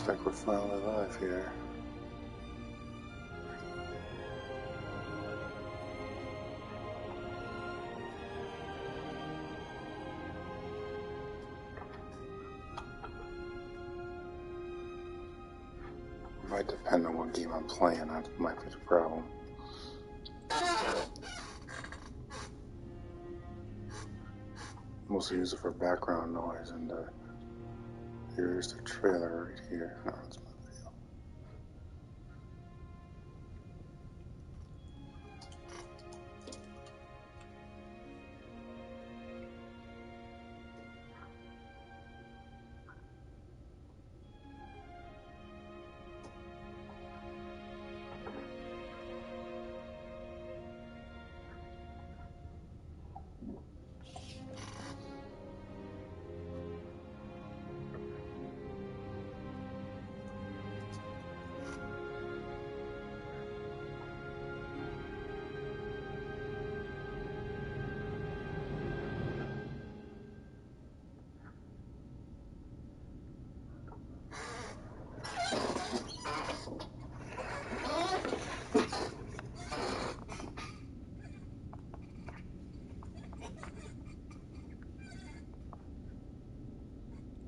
Looks like we're finally live here. Might depend on what game I'm playing, that might be the problem. Mostly use it for background noise, and here's the trailer right here. Oh, that's my video.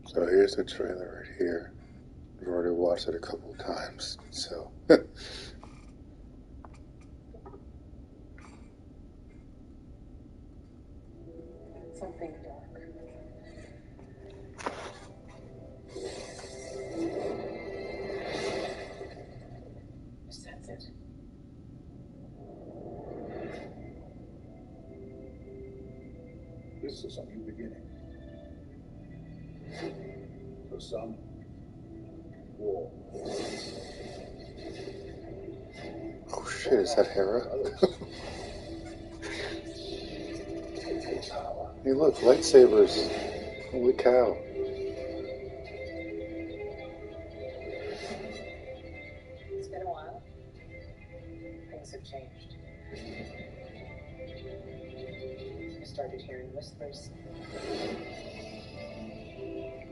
So here's the trailer right here. I've already watched it a couple of times, so. Something dark. I sense it. This is a new beginning. For some, war. Oh shit, is that Hera? Hey look, lightsabers. Holy cow. It's been a while. Things have changed. I started hearing whispers.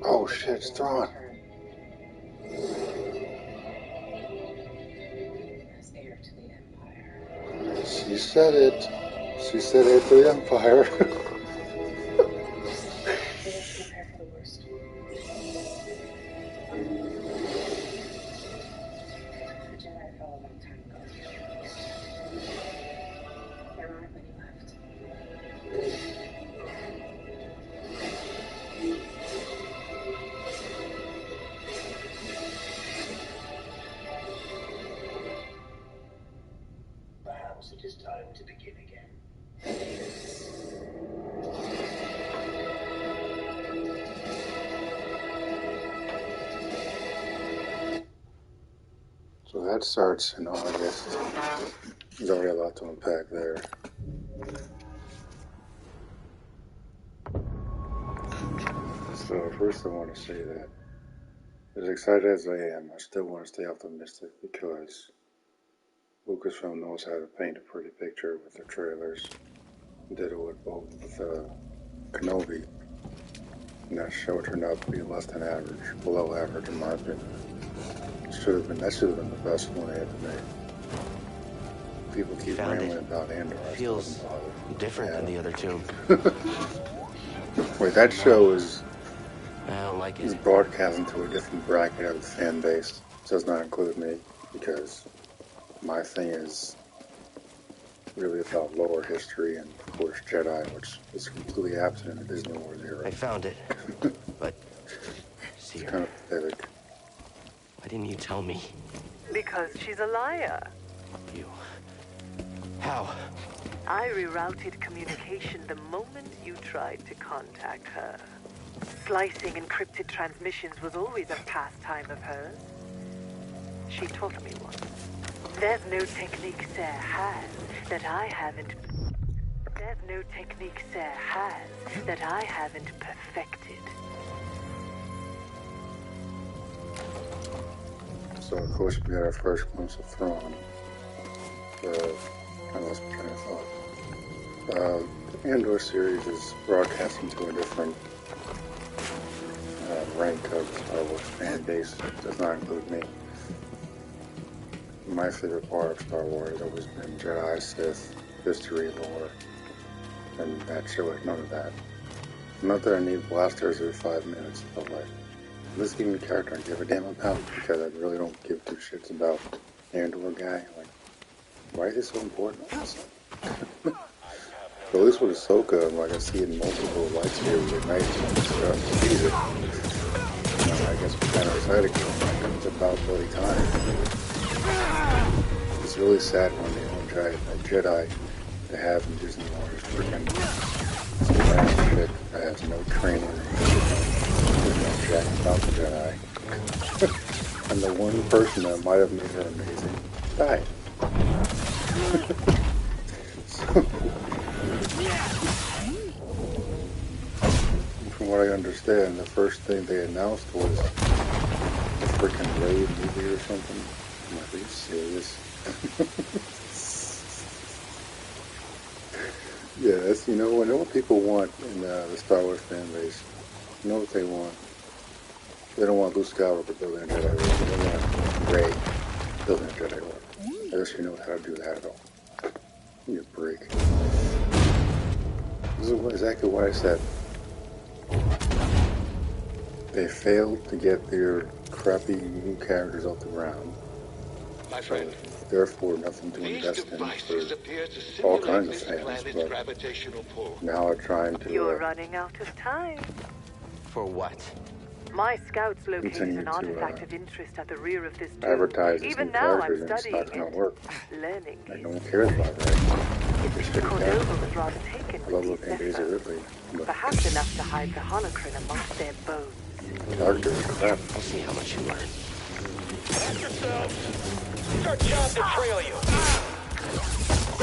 Oh shit, it's Thrawn. As heir to the Empire. She said it. She said it to the Empire. Let's prepare for the worst. The Jedi fell a long time ago. There aren't many left. Perhaps it is time to begin again. So that starts in August. There's already a lot to unpack there. So first I want to say that as excited as I am, I still want to stay optimistic because Lucasfilm knows how to paint a pretty picture with their trailers. Did it with both with Kenobi, and that show turned out to be less than average, below average in my opinion. That should have been the best one they ever made. People keep rambling about Andor. Feels different than the other two. Wait, that show is it. broadcasting to a different bracket of the fan base. It does not include me because my thing is really about lore history and of course Jedi, which is completely absent in the Disney Wars era. I found it, but see It's her. kind of pathetic. Why didn't you tell me? Because she's a liar. You. How? I rerouted communication the moment you tried to contact her. Slicing encrypted transmissions was always a pastime of hers. She taught me once. There's no technique Sarah has that I haven't. There's no technique Sarah has that I haven't perfected. So of course we got our first glimpse of Thrawn. I lost my train of thought. The Andor series is broadcasting to a different rank of the Star Wars fan base does not include me. My favorite part of Star Wars has always been Jedi, Sith, history, lore, and that show has none of that. Not that I need blasters every 5 minutes, but like, let's give me a character I give a damn about, because I really don't give two shits about Andor guy. Like, why is it so important? But at least with Ahsoka, like I see in multiple lightsabers at night and stuff. Jesus. I guess we're kind of excited because it's about bloody time. It's really sad when they don't try a Jedi to have in Disney Wars freaking some random shit that has no training, no jack about the Jedi. And the one person that might have made her amazing died. From what I understand, the first thing they announced was a freaking raid movie or something. I'm like, are you serious? Yeah, that's, you know what people want in the Star Wars fan base. You know what they want? They don't want Luke Skywalker building a Jedi Order. They want Rey building a Jedi Order. I guess you know how to do that at all. Give me a break. This is exactly what I said. They failed to get their crappy new characters off the ground. My friend, Therefore, nothing to invest in for all kinds of fans. But now I'm trying to. You're running out of time. For what? My scouts located Continue an artifact of interest at the rear of this tomb. Advertise these Even new now, I'm characters and it's studying not going it, to work. learning And it. no one cares about that. Cordova was rather taken I love with looking at Daisy these Ridley, but perhaps enough to hide the holocron amongst their bones. character is crap. I'll see how much you learn. protect yourselves. Start jobs to trail you.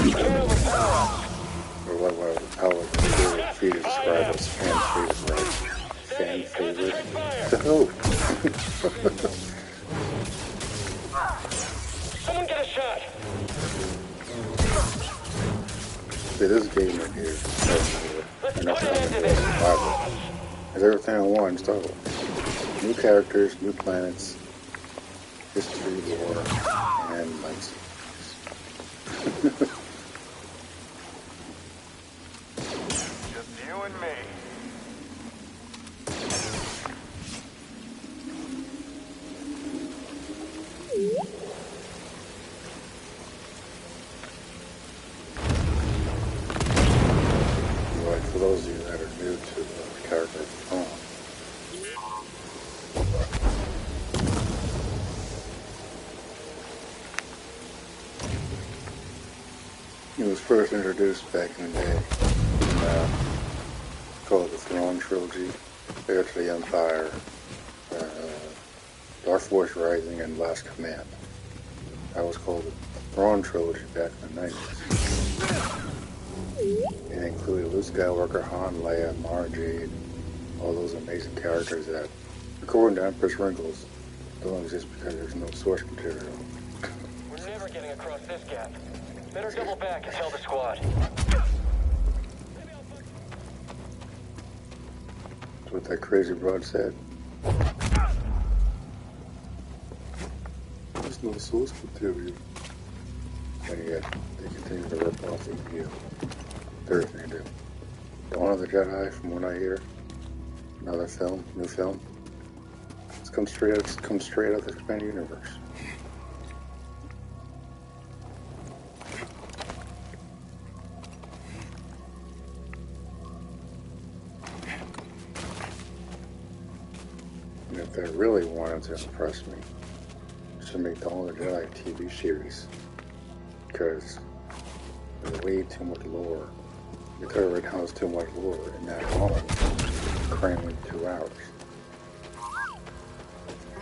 You can't overpower us. Or how the feed is described as fan favorite, right? Fan favorite. To who? Someone get a shot. See, this game right here is nothing I can do as survival. There's everything I want in Star Wars. New characters, new planets, history, lore, and lightsabers. Just you and me. Like, for those of you that are new to the character of Filoni, he was first introduced back in the day in called the Throne Trilogy, Heir to the Empire, Dark Force Rising, and Last Command. That was called the Throne Trilogy back in the 90s. It included Luke Skywalker, Han, Leia, Mara Jade, all those amazing characters that, according to Empress Wrinkles, don't exist because there's no source material. We're never getting across this gap. Better double back and tell the squad. That's what that crazy broad said. There's no source material. And yet, they continue to rip off the view. Everything they do. Dawn of the Jedi, from what I hear. Another film, new film. It's come straight out of the expanded universe. And if they really wanted to impress me, they should make Dawn of the Jedi TV series. Because there's way too much lore. You could already house too much lore in that home, cramming 2 hours.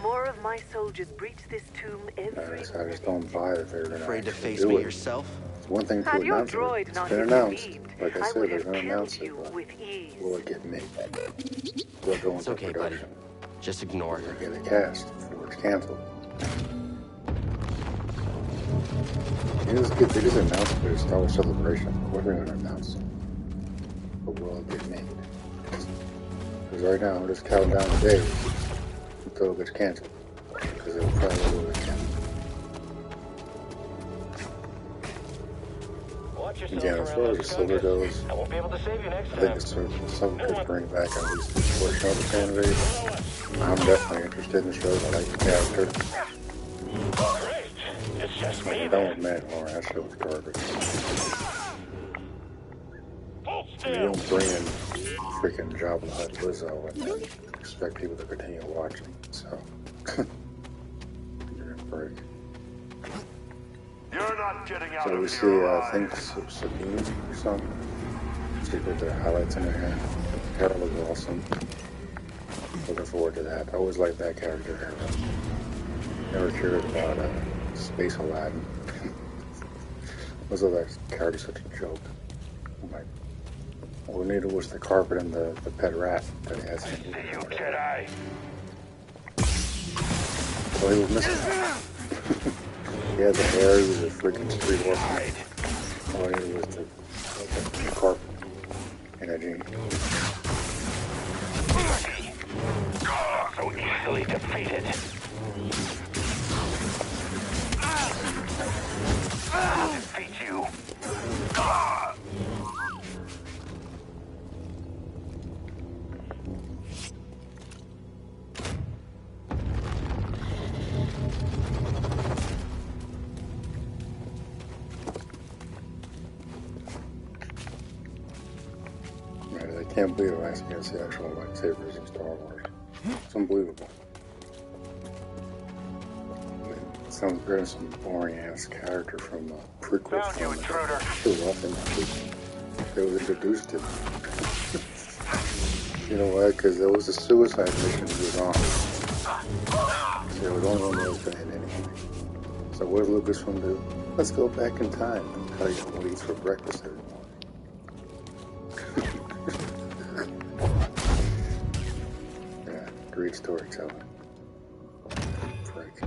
More of my soldiers breach this tomb every I just don't buy that they're going Afraid to face do me it. yourself? It's one thing to Had your announce it. droid It's not been announced. intervened, Like I I said, would they're have going to announce killed it, you but with ease. will it get made? Will it go It's into okay, buddy. production? Just ignore Will her. it get a cast before it's canceled? They just announced their Star Wars Celebration. What are they going to announce? But will it get made? Because right now I'm just counting down the days until it gets canceled. Because it probably will get canceled. Watch yourself Again, as far as the silver goes, I won't be able to save you next I time. think it's something could bring back at least a portion of the fan base. I'm definitely interested in the show. I like the character. Great. It's just me I'm done with Mandalorian. That show was garbage. Hold You still. don't bring in freaking Jabba the Hutt Lizzo and then expect people to continue watching. So, give it a break. You're not getting out So we of see, here I alive. think Sabine or something. See if there are highlights in her hair. Hair looks awesome. Looking forward to that. I always liked that character. Never cared about Space Aladdin. Was that character such a joke? I'm like, all we needed was the carpet and the pet rat that he has. See you, Jedi. Well, he was missing. He had the hair, he was a freaking street orphan. All I needed was the carpet and a genie. So easily defeated. I'll defeat you. Man, I can't believe I actually get to see actual lightsabers in Star Wars. It's unbelievable. I mean, it sounds better than some boring ass character from a prequel Found you, film. intruder. Too often they was introduced to. You know why? Because there was a suicide mission he was on. So it was only one that was going to end anyway. So what does Lucasfilm do? Let's go back in time and tell you what he eats for breakfast every morning. Yeah, great storytelling. Frick.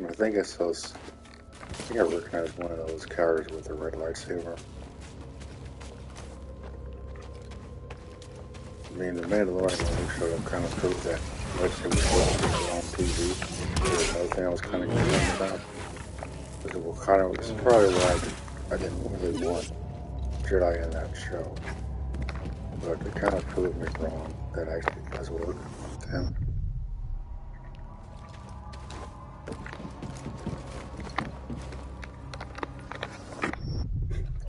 I think I recognized one of those characters with the red lightsaber. I mean, the Mandalorian when he showed up kind of proved that lightsaber was on TV. There was another thing I was kind of concerned about. It's probably why I didn't really want Jedi in that show. But it kind of proved me wrong that actually does work with him.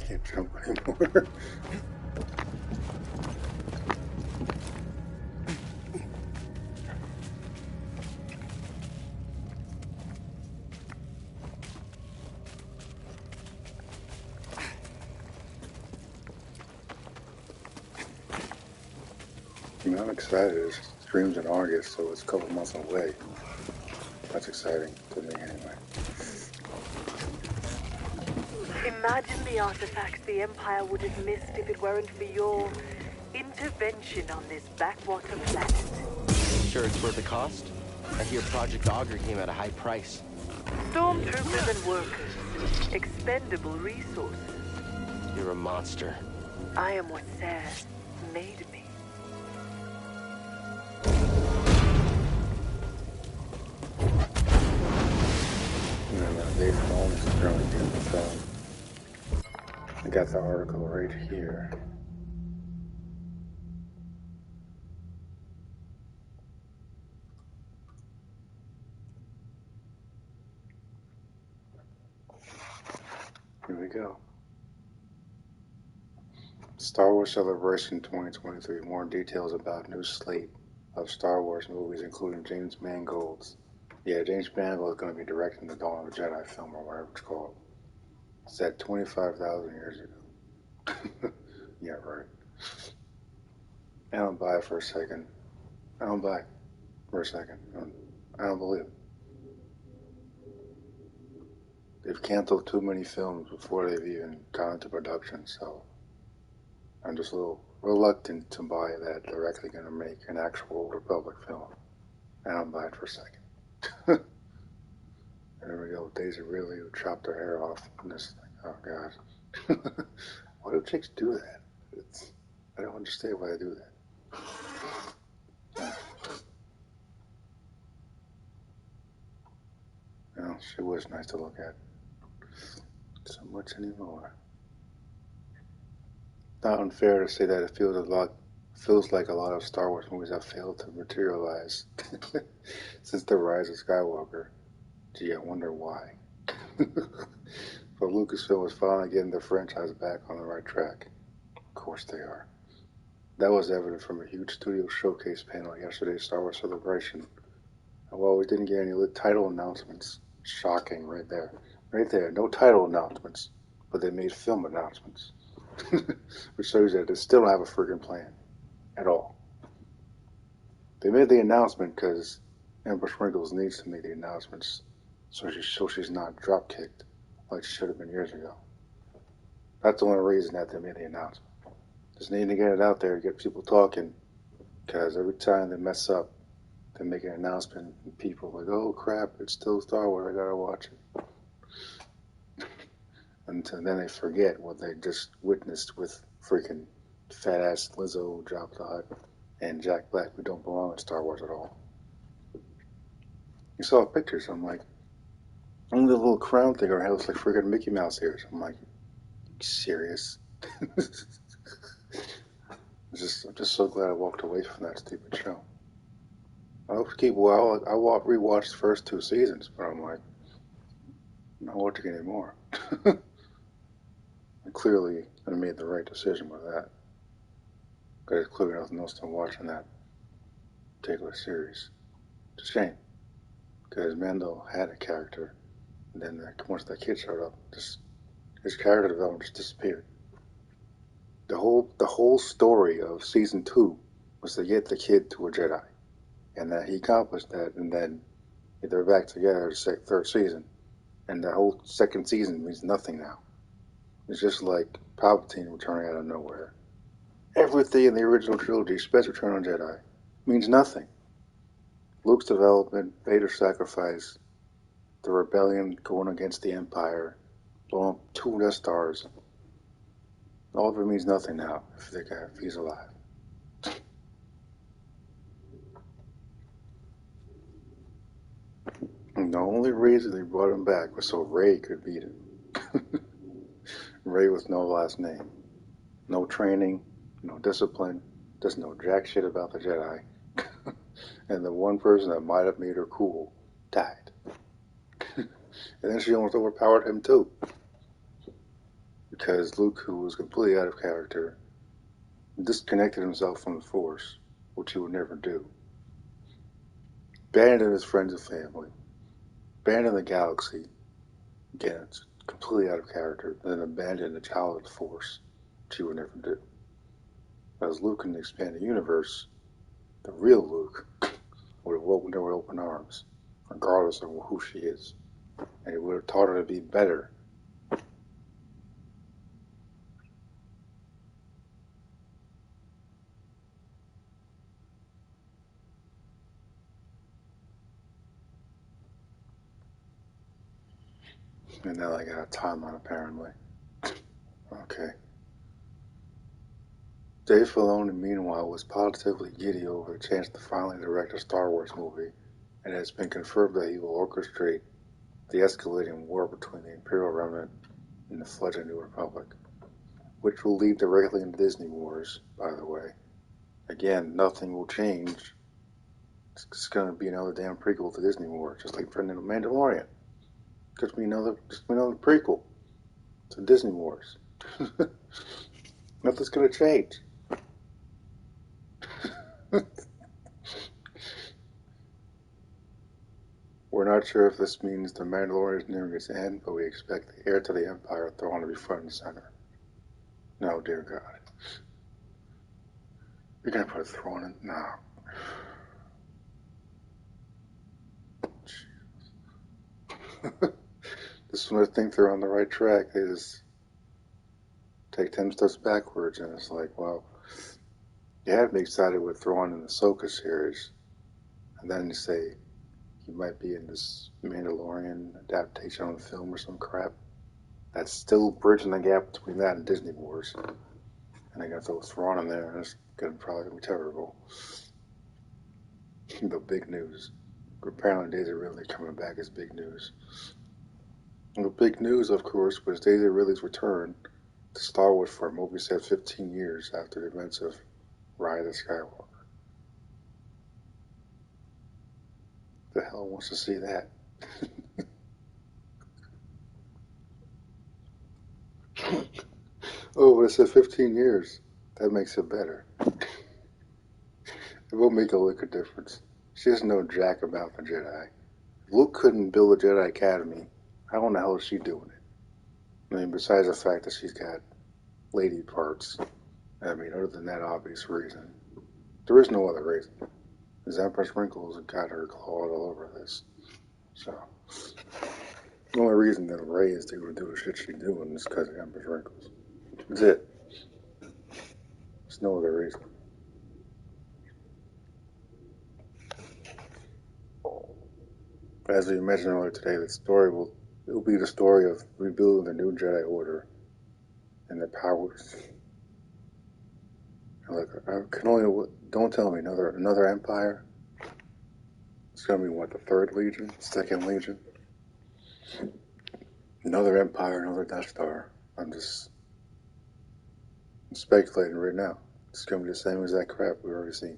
Can't jump anymore. I mean, I'm excited. It streams in August, so it's a couple months away. That's exciting to me anyway. Imagine the artifacts the Empire would have missed if it weren't for your intervention on this backwater planet. Sure it's worth the cost? I hear Project Augur came at a high price. Stormtroopers and workers, expendable resources. You're a monster. I am what Sarah made me. And Dave Filoni is currently doing the film. I got the article right here. Here we go. Star Wars Celebration 2023. More details about new slate of Star Wars movies, including James Mangold's. Yeah, James Mangold is going to be directing the Dawn of the Jedi film, or whatever it's called. Set 25,000 years ago. Yeah, right. I don't buy it for a second. I don't buy it for a second. I don't believe it. they've canceled too many films before they've even gone into production, so I'm just a little reluctant to buy that they're actually going to make an actual Old Republic film. And I'll buy it for a second. And there we go, Daisy Ridley who chopped her hair off. And this thing, oh god. Why do chicks do that? I don't understand why they do that. Well, she was nice to look at. So much anymore. Not unfair to say that it feels like a lot of Star Wars movies have failed to materialize since the rise of Skywalker. Gee, I wonder why. But Lucasfilm is finally getting the franchise back on the right track. Of course they are. That was evident from a huge studio showcase panel at yesterday's Star Wars Celebration. And while we didn't get any title announcements, shocking right there. Right there, no title announcements, but they made film announcements. Which shows that they still don't have a friggin' plan at all. They made the announcement because Empress Wrinkles needs to make the announcements so she's not drop kicked like she should have been years ago. That's the only reason that they made the announcement. Just need to get it out there, get people talking, because every time they mess up, they make an announcement and people are like, oh crap, it's still Star Wars, I gotta watch it. Until then they forget what they just witnessed with freaking fat ass Lizzo, Jabba the Hutt, and Jack Black, who don't belong in Star Wars at all. You saw pictures, I'm like, only the little crown thing her head looks like freaking Mickey Mouse ears. I'm like, serious? I'm just so glad I walked away from that stupid show. I rewatched the first 2 seasons, but I'm like, I'm not watching anymore. Clearly, I made the right decision with that. Because there's clearly nothing else to watch in that particular series. It's a shame. Because Mando had a character, and then once that kid showed up, his character development just disappeared. The whole story of season 2 was to get the kid to a Jedi, and that he accomplished that, and then they're back together the 3rd season, and the whole 2nd season means nothing now. It's just like Palpatine returning out of nowhere. Everything in the original trilogy, especially Return of the Jedi, means nothing. Luke's development, Vader's sacrifice, the rebellion going against the Empire, blowing up 2 Death Stars. All of it means nothing now if he's alive. And the only reason they brought him back was so Rey could beat him. Rey with no last name. No training, no discipline, doesn't know jack shit about the Jedi. And the one person that might have made her cool died. And then she almost overpowered him too. Because Luke, who was completely out of character, disconnected himself from the Force, which he would never do. Abandoned his friends and family. Abandoned the galaxy. Again, it's completely out of character. And then abandoned the child of the Force, which he would never do. As Luke in the expanded universe, the real Luke would have welcomed her with open arms, regardless of who she is. And he would have taught her to be better. And now I got a timeline, apparently. Okay. Dave Filoni, meanwhile, was positively giddy over a chance to finally direct a Star Wars movie, and it has been confirmed that he will orchestrate the escalating war between the Imperial Remnant and the fledgling New Republic, which will lead directly into Disney Wars, by the way. Again, nothing will change. It's going to be another damn prequel to Disney Wars, just like Mandalorian. Just be another prequel to Disney Wars. Nothing's going to change. We're not sure if this means the Mandalorian is nearing its end, but we expect the heir to the Empire throne to be front and center. No, dear God. You're going to put a throne in? No. Just when I think they're on the right track, they just take 10 steps backwards, and it's like, well, you had me excited with throwing in the Ahsoka series, and then you say he might be in this Mandalorian adaptation on the film or some crap. That's still bridging the gap between that and Disney Wars. And I got those Thrawn in there, and it's probably going to be terrible. The big news. Apparently Daisy Ridley coming back is big news. And the big news, of course, was Daisy Ridley's return to Star Wars for a movie set 15 years after the events of Rise of Skywalker. The hell wants to see that? Oh, but it said 15 years. That makes it better. It won't make a lick of difference. She doesn't know jack about the Jedi. Luke couldn't build a Jedi Academy. How in the hell is she doing it? I mean, besides the fact that she's got lady parts. I mean, other than that obvious reason. There is no other reason. Because Empress Wrinkles got her clawed all over this. So, the only reason that Rey is able to do the shit she's doing is because of Empress Wrinkles. That's it. There's no other reason. As we mentioned earlier today, the story will be the story of rebuilding the new Jedi Order and their powers. Like, I can only don't tell me another empire. It's gonna be what, the third Legion, second Legion, another empire, another Death Star. I'm speculating right now. It's gonna be the same as that crap we've already seen.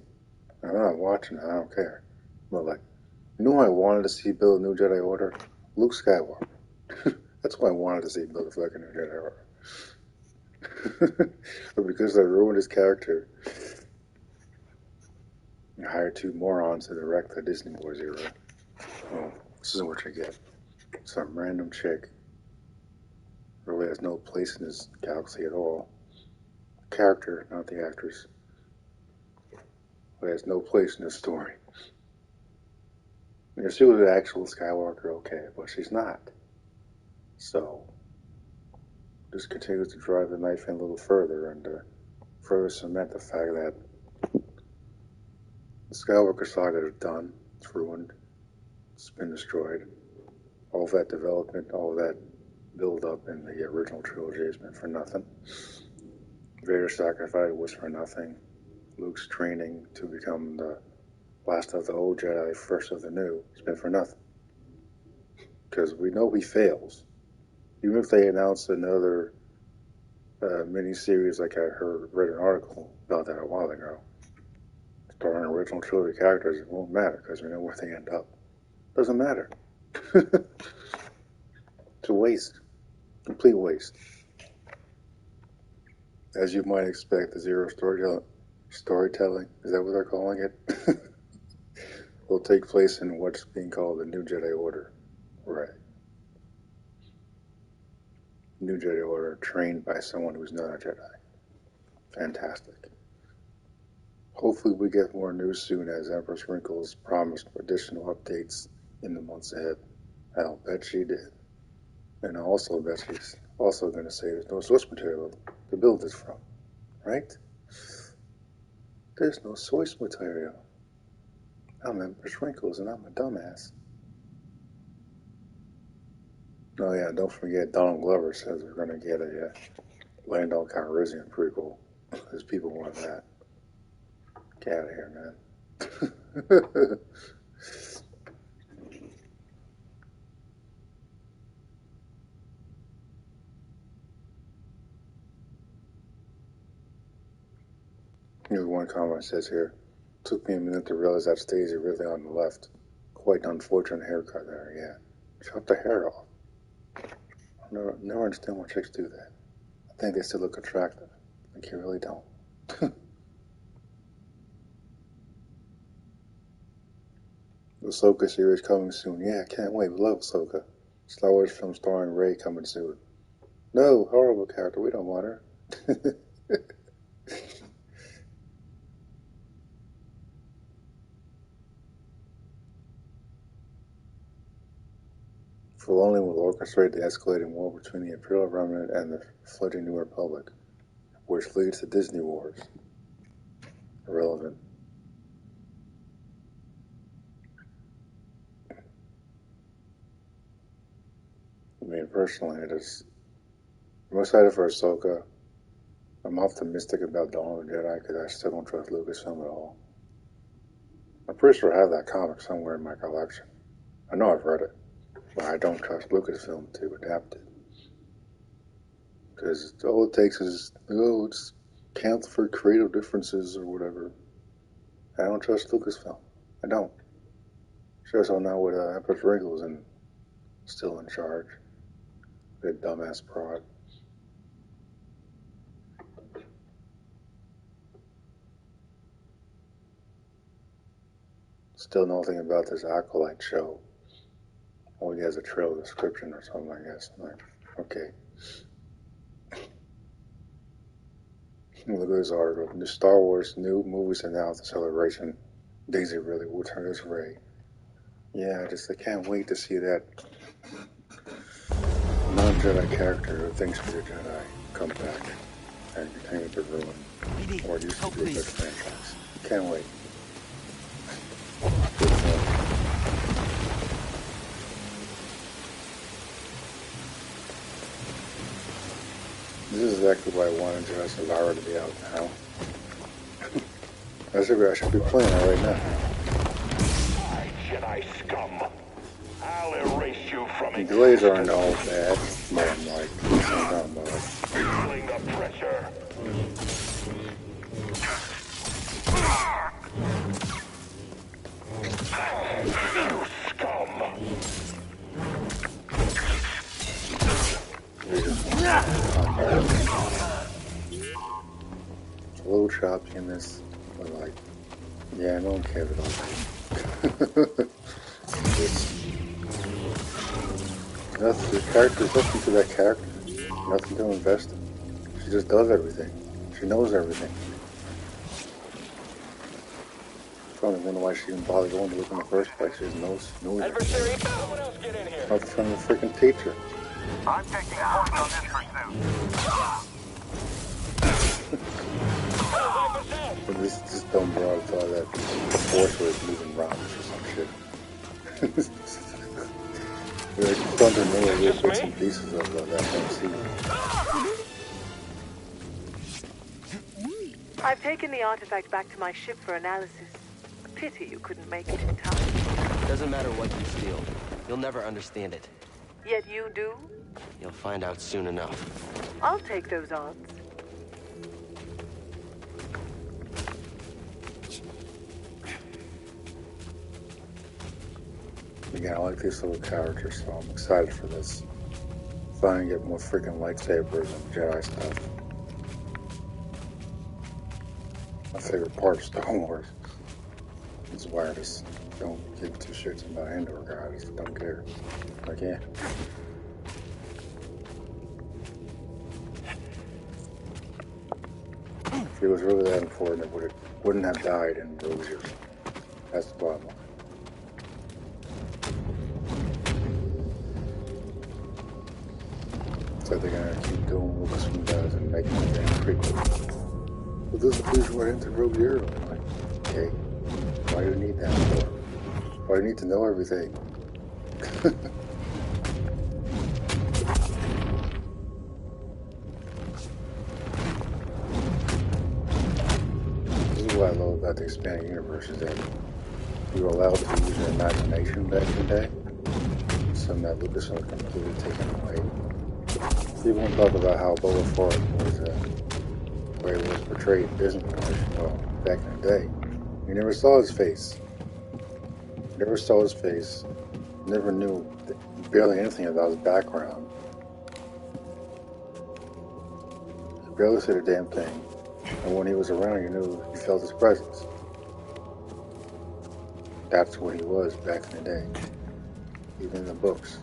I'm not watching it. I don't care. But like, you know who I wanted to see build a new Jedi Order? Luke Skywalker. That's why I wanted to see build a fucking new Jedi Order. But because they ruined his character and hired two morons to direct the Disney Wars era, well, this is what you get. Some random chick really has no place in this galaxy at all. Character, not the actress, who has no place in this story. If she was an actual Skywalker, okay, but she's not. So, just continues to drive the knife in a little further and further cement the fact that the Skywalker saga is done. It's ruined. It's been destroyed. All that development, all that build-up in the original trilogy has been for nothing. Vader's sacrifice was for nothing. Luke's training to become the last of the old Jedi, first of the new, has been for nothing. Because we know he fails. Even if they announce another mini-series, like I read an article about that a while ago, starring original trilogy characters, it won't matter because we know where they end up. Doesn't matter. It's a waste. Complete waste. As you might expect, the zero storytelling, is that what they're calling it? Will take place in what's being called the New Jedi Order. Right. New Jedi Order trained by someone who's not a Jedi. Fantastic. Hopefully we get more news soon as Empress Wrinkles promised additional updates in the months ahead. I'll bet she did. And I also bet she's also going to say there's no source material to build this from. Right? There's no source material. I'm Empress Wrinkles and I'm a dumbass. Oh yeah, don't forget Donald Glover says we're going to get a Lando Calrissian prequel. Because people want that. Get out of here, man. Here's one comment says here. Took me a minute to realize that Daisy really on the left. Quite an unfortunate haircut there, yeah. Chop the hair off. I never understand why chicks do that. I think they still look attractive. Like you really don't. The Ahsoka series coming soon. Yeah, I can't wait. We love Ahsoka. Star Wars film starring Rey coming soon. No, horrible character. We don't want her. Filoni will orchestrate the escalating war between the Imperial Remnant and the fledgling New Republic, which leads to Disney Wars. Irrelevant. I mean, personally, I'm excited for Ahsoka. I'm optimistic about Dawn of the Jedi because I still don't trust Lucasfilm at all. I'm pretty sure I have that comic somewhere in my collection. I know I've read it, but I don't trust Lucasfilm to adapt it. Because all it takes is, it's count for creative differences or whatever. I don't trust Lucasfilm. I don't. Sure as hell not with Empress Wrinkles and still in charge. Good dumbass prod. Still nothing about this Acolyte show. All he has a trail description or something, I guess. Like, okay. Look at this article. The Star Wars new movies announced celebration. Daisy really will turn his Rey. Yeah, I can't wait to see that non-Jedi character who thinks he's a Jedi come back and continue to ruin or used to be a good franchise. Can't wait. This is exactly why I wanted Jedi Survivor to be out now. I should be playing it right now. Jedi scum. I'll erase you from The delays aren't all bad, more than like sometimes feeling the pressure. You scum. It's a little choppy in this, but like, yeah, no one cares at all. The character's nothing to that character. Nothing to invest in. She just does everything. She knows everything. I don't even know why she even bothered going to look in the first place. She just knows Adversary, someone else get in here. nothing from the freaking teacher. I'm taking point on this pursuit. But this dumb broad thought that the force was moving rocks or some shit. Like Thunder Miller with bits and pieces of that whole scene. I've taken the artifact back to my ship for analysis. Pity you couldn't make it in time. Doesn't matter what you steal. You'll never understand it. Yet you do? You'll find out soon enough. I'll take those odds. Again, I like these little characters, so I'm excited for this. Finally get more freaking lightsabers and Jedi stuff. My favorite part of Star Wars is why I just don't give two shits about Andor guy. I just don't care. Like, yeah. If it was really that important, it wouldn't have died in Rogue Years. That's the bottom line. So they're gonna keep doing what Lucasfilm does and making it damn prequel. But this is right into Rogue Year. I'm like, okay, why do you need that for? Why do you need to know everything? This is what I love about the expanded universe is that you were allowed to use your imagination back in the day. Something that Lucasfilm completely taken away. People want to talk about how Boba Fett was the way it was portrayed in Disney Wars. Well, back in the day, you never saw his face. Never saw his face. Never knew barely anything about his background. You barely said a damn thing. And when he was around, you felt his presence. That's what he was back in the day. Even in the books.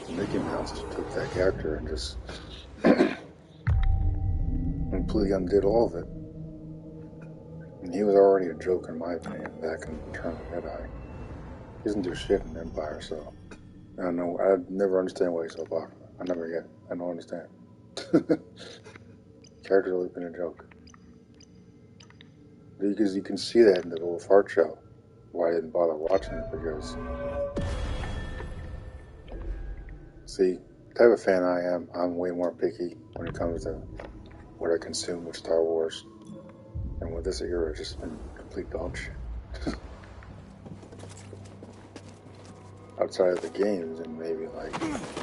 Mickey Mouse took that character and just completely undid all of it. And he was already a joke in my opinion back in Return of the Jedi. He doesn't do shit in Empire, so I don't know. I never understand why he's so popular. I never get it. I don't understand. Character's always been a joke. Because you can see that in the Wolf Heart show. Why I didn't bother watching it, because see, the type of fan I am, I'm way more picky when it comes to what I consume with Star Wars. And with this era, it's just been complete dog shit. Outside of the games, and maybe like,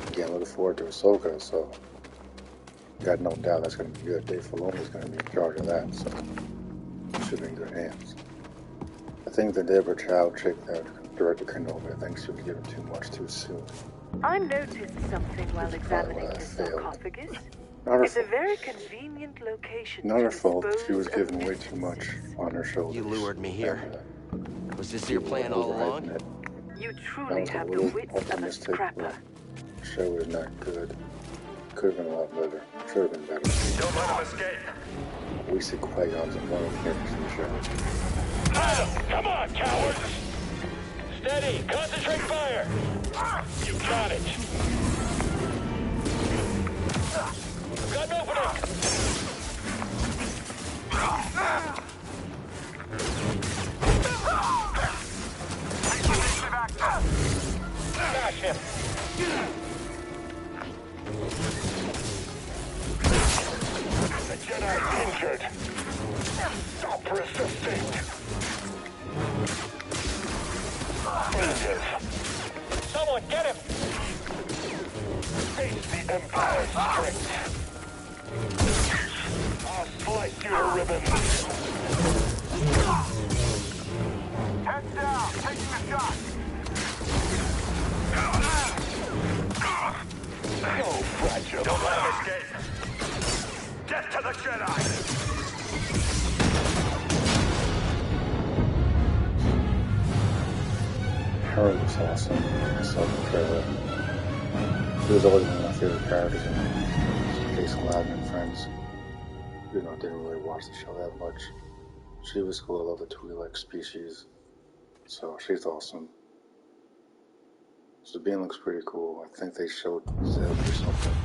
again, looking forward to Ahsoka, so got no doubt that's going to be good. Dave Filoni is going to be in charge of that, so it should be in good hands. I think the Deborah Chow chick that directed Kenobi, I think she was given too much too soon. I noticed something while examining the sarcophagus. It's a very convenient location. Not her fault. She was given way too much on her shoulders. You lured me here. Was this your plan all along? You truly have the wits of a scrapper. The show is not good. Could have been a lot better. Should have been better. Don't let him escape. We see Qui-Gon's and one of the characters in the show. Adam, come on, cowards! Steady, concentrate fire! You got it! Got an opening! Smash him! The Jedi's injured! Stop resisting! Injured! Someone get him! Face the Empire's strength! I'll slice you to ribbons! Heads down, taking a shot. So fragile. Don't let him escape! Get to the Jedi! Harry was awesome. I saw the trailer. He was always one of my favorite characters in Jason Loudon and Friends. You know, I didn't really watch the show that much. She was cool. I love the Twi'lek species. So she's awesome. Sabine looks pretty cool. I think they showed Zeb or something.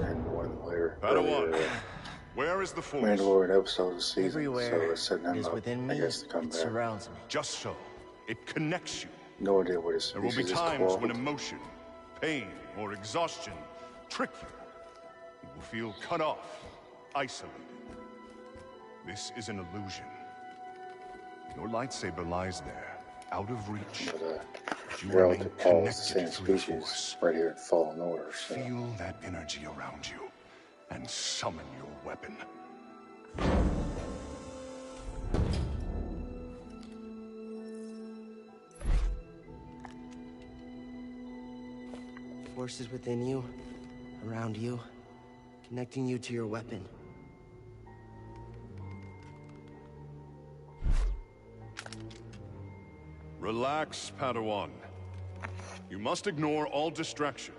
And one later. Padawan, where is the Force? Mandalorian episode of the season. Everywhere so it's setting him is up, within me. I guess, to come It back. surrounds me. Just so. It connects you. No idea what his There will be species is times called. when emotion, pain, or exhaustion trick you. You will feel cut off, isolated. This is an illusion. Your lightsaber lies there, out of reach. But, You remain relative Paul is the connected same through the species Force. right here at Fallen Order. So. Feel that energy around you, and summon your weapon. Force is within you, around you, connecting you to your weapon. Relax, Padawan. You must ignore all distraction.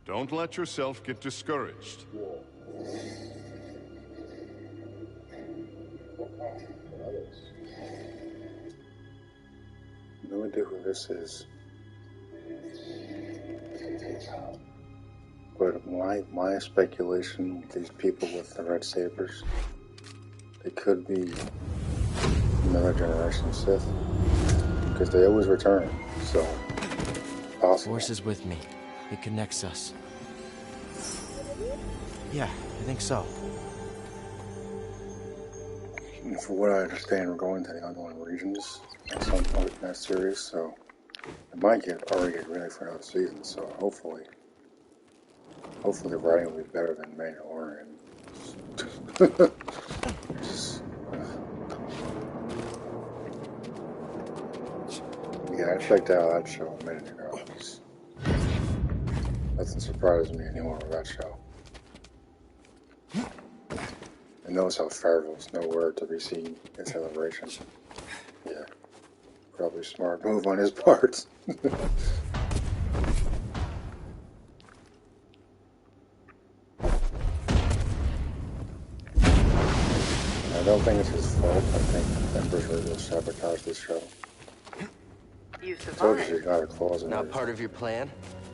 Don't let yourself get discouraged. No idea who this is. But my speculation with these people with the red sabers, they could be another generation Sith. Because they always return, so possible. Force is with me. It connects us. Yeah, I think so. And for what I understand, we're going to the unknown regions at some point in that series, so it might already get ready for another season, so hopefully the writing will be better than Mandalorian. Yeah, I checked out that show a minute ago. Nothing surprises me anymore with that show. And notice how Farrell's nowhere to be seen in Celebration. Yeah, probably a smart move on his part. don't think it's his fault. I think Empress Wrinkles sabotaged this show. You I told you survived. she got her claws in Not everything. part of your plan?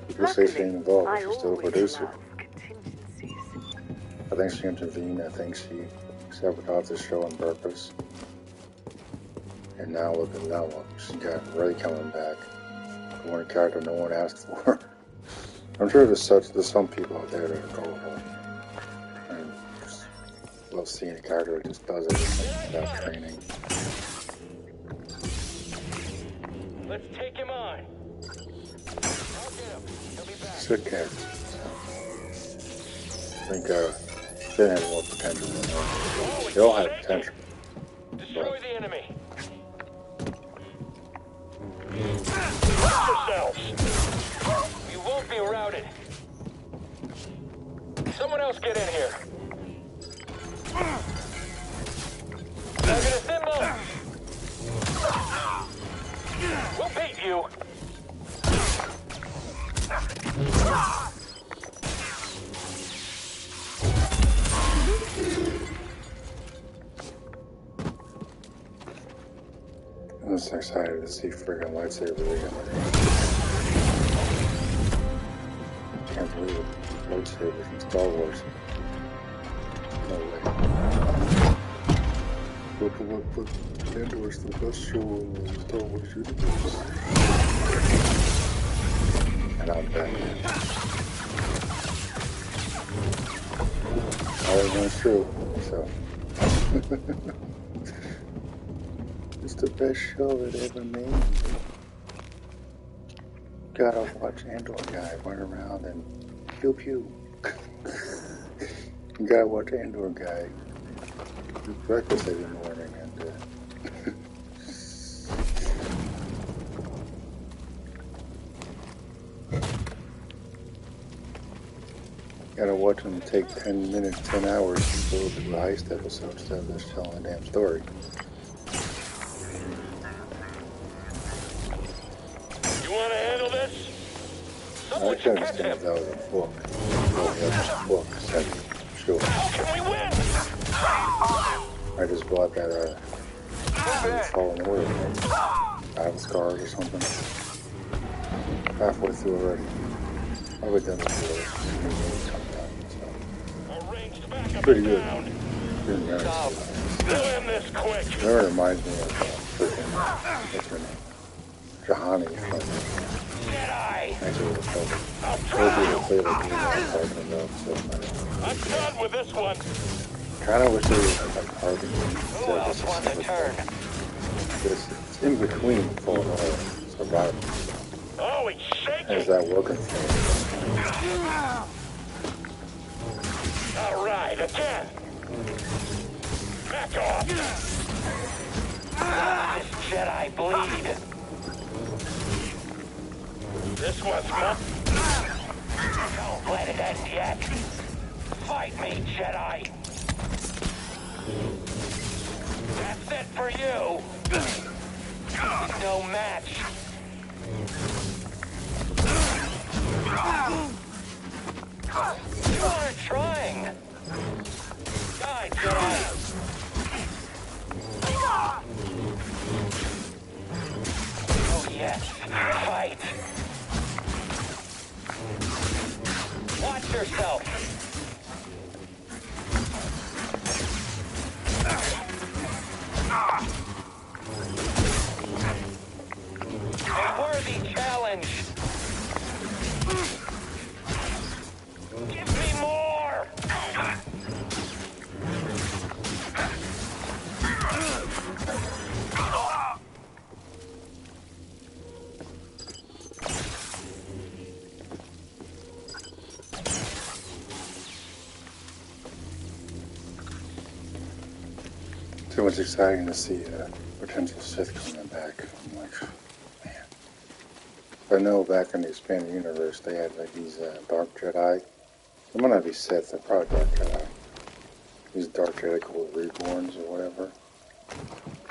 People say she ain't involved, but I she's still a always producer. love contingencies. I think she intervened. I think she sabotaged the show on purpose. And now look at that one. She got Ray coming back. The one character no one asked for. I'm sure there's some people out there that are gullible. And just love seeing a character that just does everything without training. Let's take him on. I'll get him. He'll be back. Sick character. I think they have more potential than others. They all have potential. Destroy the enemy. Watch yourselves. You won't be routed. Someone else get in here. Target a symbol. We'll beat you. I'm just excited to see friggin' lightsaber again. Can't believe it. Lightsabers in Star Wars. No way. Look, Andor's the best show in the Star Wars universe. And I'm Batman. All that one's true, so. It's the best show that ever made. Gotta watch Andor guy run around and pew pew. You gotta watch Andor guy do breakfast every morning and gotta watch him take 10 minutes, 10 hours to go through a heist episode instead of just telling a damn story. I can understand if that was a book. Oh, yeah, book, sure. How can we win? I just bought that, Fallen Order thing. Battle Scars or something. Halfway through already. I've been done before. Arranged backup Pretty good. down. Pretty nice. Do him this quick. It reminds me of, freaking, what's her name? Jahani from Jedi. Actually, the film. I'll Maybe the try. flavor game I'm talking about, so I'm done with this one. kind of wish there was like Harvey. Who else wants a turn? It's in between Fallen Order Survivor. Oh, he's shaking. How's that working for All right, again. Back off. This Jedi bleed. This one's mine. Don't let it end yet. Fight me, Jedi. That's it for you. No match. You aren't trying. Die, Jedi. Oh, yes. Fight. Watch yourself. A worthy challenge. Give me more. Too much exciting to see potential Sith coming back. I'm like, man. I know back in the expanded universe they had like these dark Jedi. They might not be Sith, they're probably dark Jedi. These dark Jedi called Reborns or whatever.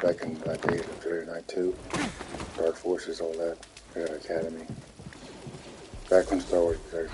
Back in the days of Jedi Knight 2. Dark Forces, all that. Jedi Academy. Back when Star Wars was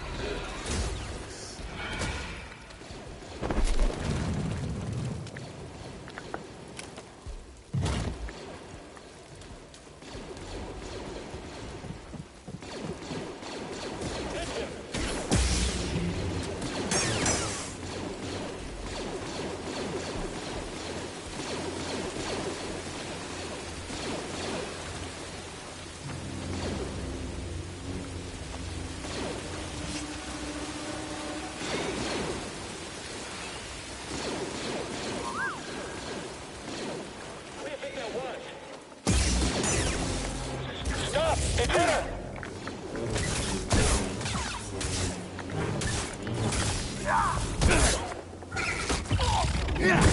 It's been a while.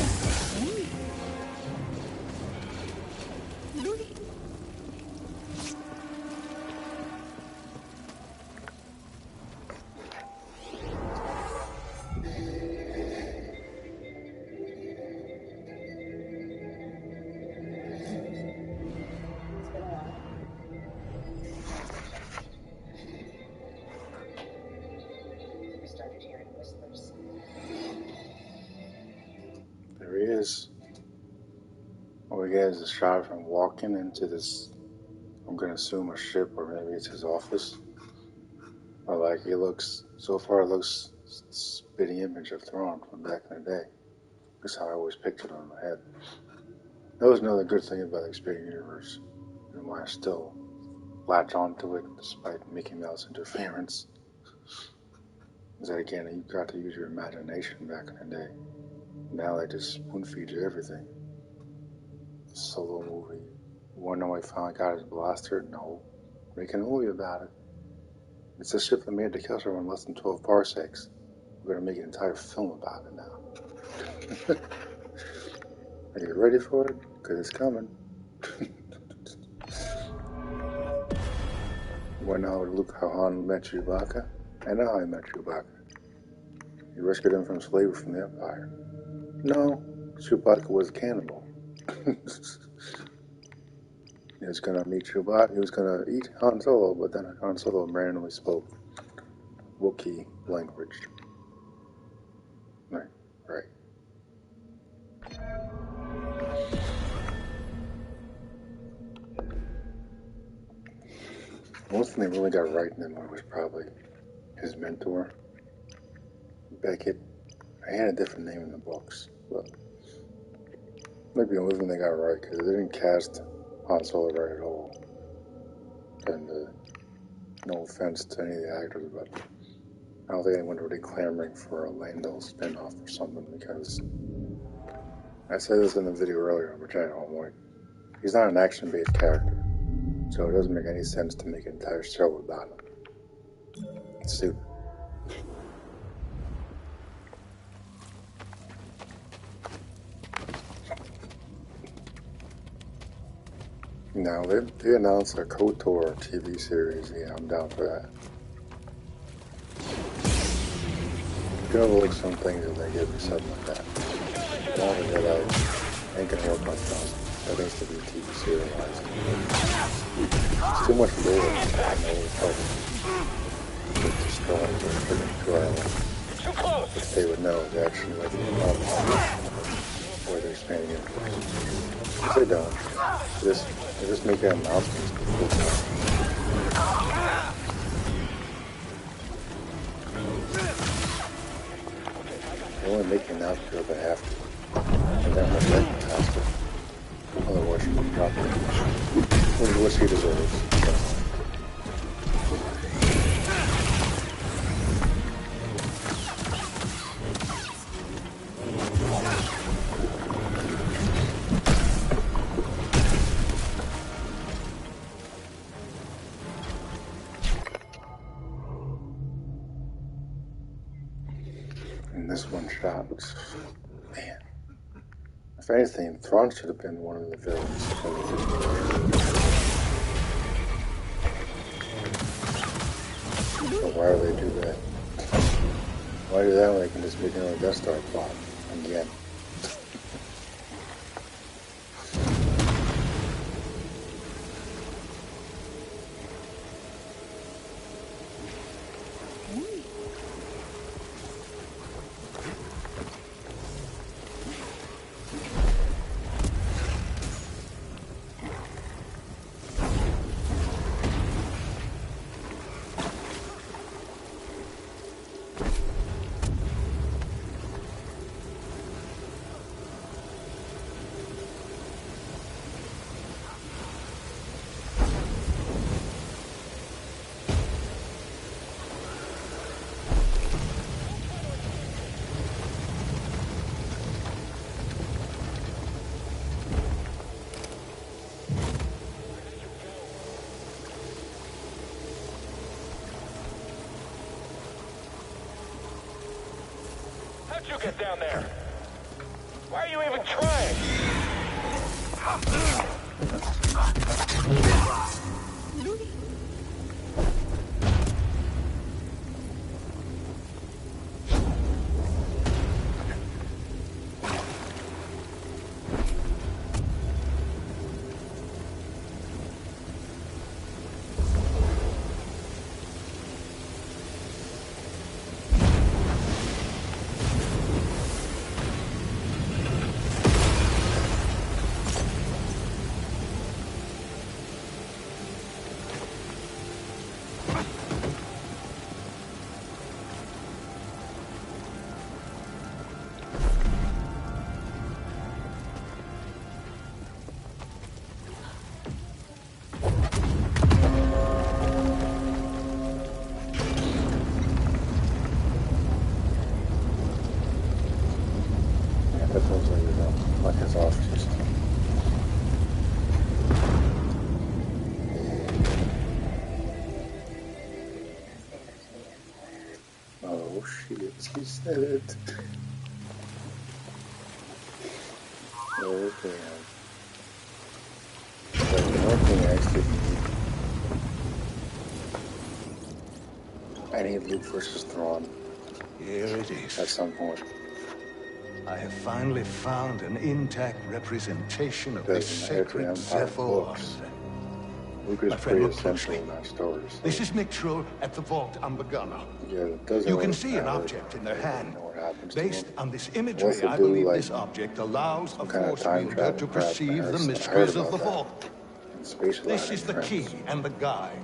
I started hearing whispers. There he is. All we get is a shot of him walking into this, I'm going to assume a ship, or maybe it's his office. But like, he looks, so far it looks spitting image of Thrawn from back in the day. That's how I always pictured it in my head. That was another good thing about the Expanded Universe, and why I still latch onto it despite Mickey Mouse interference. Is that again, you got to use your imagination back in the day. Now they just spoon feed you everything. Solo movie. You wanna know how he finally got his blaster? No. Making a movie about it. It's a ship that made the kill in less than 12 parsecs. We're gonna make an entire film about it now. Are you ready for it? Because it's coming. You wanna know how Han met Chewbacca? I know how he met Chewbacca. He rescued him from slavery from the Empire. No, Chewbacca was a cannibal. He was gonna meet Chewbacca. He was gonna eat Han Solo, but then Han Solo randomly spoke Wookiee language. Right. One thing they really got right in him was probably his mentor, Beckett. I had a different name in the books, but maybe the only thing they got right, because they didn't cast Han Solo right at all. And no offense to any of the actors, but I don't think anyone really clamoring for a Lando spinoff or something, because I said this in the video earlier on my channel. He's not an action-based character, so it doesn't make any sense to make an entire show about him. It's stupid. Now, they announced a KOTOR TV series. Yeah, I'm down for that. You can overlook some things if they give me something like that. Long as Jedi ain't gonna work much else. That needs to be TV serialized. It's too much lore. I know it's helping. It's destroying the freaking 2 hour. If they would know, they actually make it where they're expanding it. If they don't, they're just making announcements before they only make announcements because they have to. And that much like it has to. Otherwise, she would drop it. What she deserves. And this one shot was, man. If anything, Thrawn should have been one of the villains. But why do they do that? Why do that when they can just make another Death Star plot again? How'd you get down there? Why are you even trying? Like his officers. Oh shit, he said it. Oh damn. But one thing I need Luke versus Thrawn Here it is. at some point. I have finally found an intact representation of Because this in the sacred Empire Zephyr books, Order. Luke My is friend, pretty look essential closely. in that story. So This is Mictril at the Vault Umbagana. yeah, it doesn't You really can see an matter. object in their hand. Know what happens to Based him. on this Unless imagery, they I do, believe like, this object allows a some kind of force time wielder travel to crap. perceive the I heard mysteries of about the that. Vault. In Space This Line is the and key Friends. and the guide.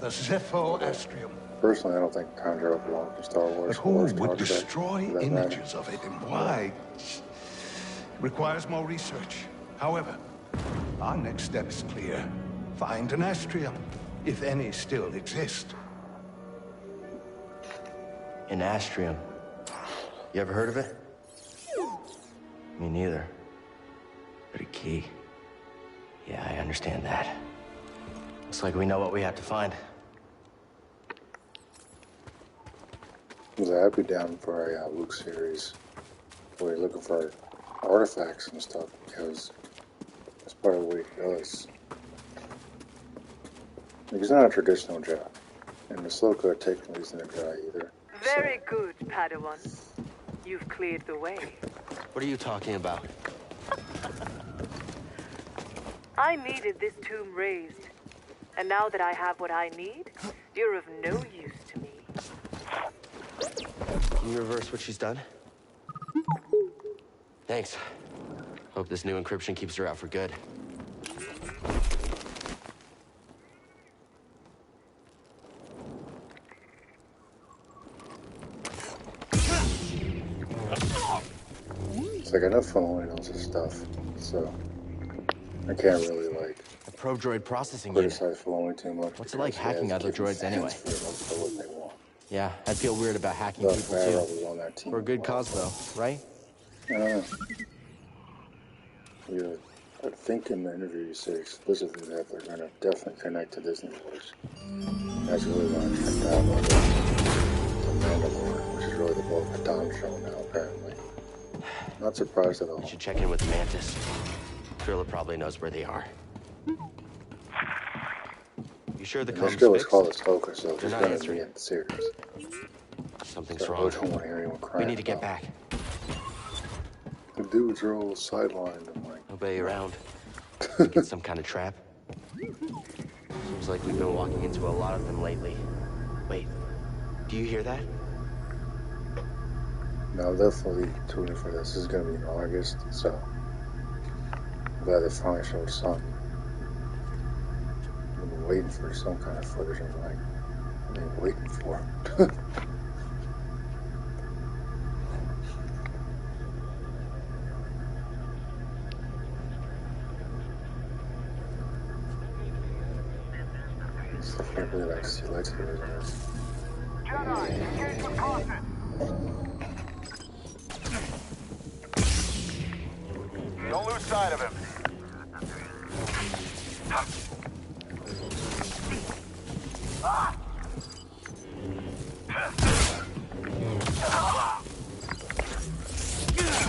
The Zephyr Astrium. Personally, I don't think time travel belongs in Star Wars But who or Star would Trek, destroy for that matter. images of it and why? It requires more research. However, our next step is clear. Find an Astrium, if any still exist. An Astrium. You ever heard of it? Me neither. But a key. Yeah, I understand that. Looks like we know what we have to find. I'd be down for a Luke series where you're looking for artifacts and stuff, because that's part of what he does. Like, he's not a traditional Jedi, and Ahsoka technically isn't a Jedi either. Very good, Padawan. You've cleared the way. What are you talking about? I needed this tomb raised. And now that I have what I need, you're of no use to me. Can you reverse what she's done? Thanks. Hope this new encryption keeps her out for good. It's like enough Filoni knows his stuff, so I can't really like A pro-droid processing unit. criticize Filoni too much. What's it like because he hacking has other given droids anyway? fans pretty much for what they want. Yeah, I'd feel weird about hacking But people Farrell too. was on that team. For a good cause though, right? I don't know. Yeah, I think in the interview you say explicitly that they're going to definitely connect to Disney Wars. That's really what I checked out about the Mandalorian, which is really the Boba Dawn show now, apparently. Not surprised at all. We should check in with the Mantis. Drilla probably knows where they are. You sure the And comb's this girl is fixed? called Ahsoka, so They're she's not going to answering. be in the series. Something's So I wrong. really don't want to hear anyone We crying need to get about back. The dudes are all sidelined. I'm like, Nobody around. Think it's some kind of trap. Seems like we've been walking into a lot of them lately. Wait, do you hear that? no, I'm definitely tuning for this. This is going to be in August, so I'm glad they finally showed something. I've been waiting for some kind of footage. I'm like, what are you waiting for? I can't really like see lightsabers in this. Jedi, engage the process. Don't lose sight of him.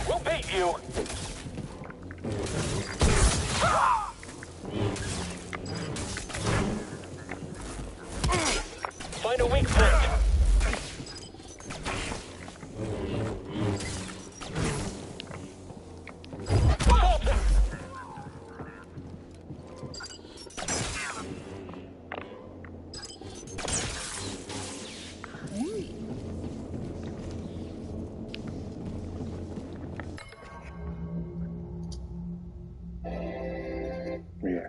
We'll beat you. Find a weak point. Yeah,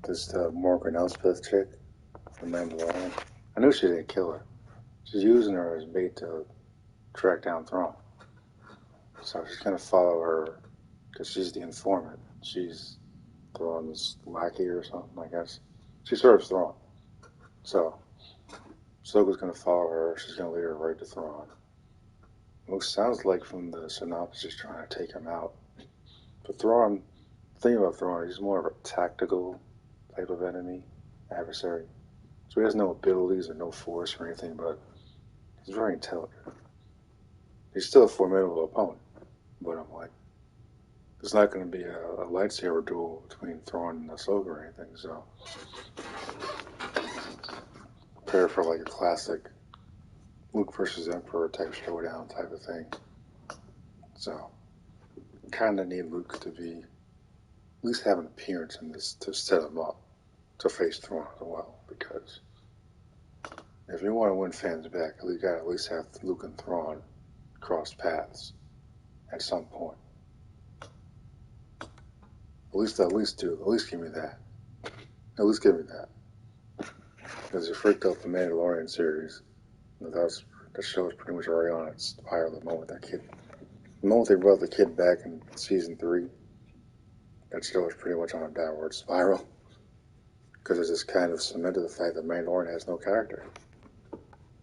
this Morgan Elspeth chick from Mandalorian. I knew she didn't kill her. She's using her as bait to track down Thrawn. So she's gonna follow her because she's the informant. She's Thrawn's lackey or something, I guess. She serves Thrawn. So Ahsoka's gonna follow her. She's gonna lead her right to Thrawn. Sounds like from the synopsis she's trying to take him out. But Thrawn, the thing about Thrawn, he's more of a tactical type of enemy, adversary. So he has no abilities or no force or anything, but he's very intelligent. He's still a formidable opponent, but I'm like, there's not going to be a lightsaber duel between Thrawn and Ahsoka or anything, so prepare for like a classic Luke versus Emperor type showdown type of thing. So, kind of need Luke to be, at least have an appearance in this to set him up to face Thrawn as well, because if you want to win fans back, you got to at least have Luke and Thrawn cross paths at some point. At least give me that. At least give me that. Because you freaked out the Mandalorian series. That show is pretty much already on its spiral the moment they brought the kid back in season 3, that show is pretty much on a downward spiral. Because it just kind of cemented the fact that Mandalorian has no character.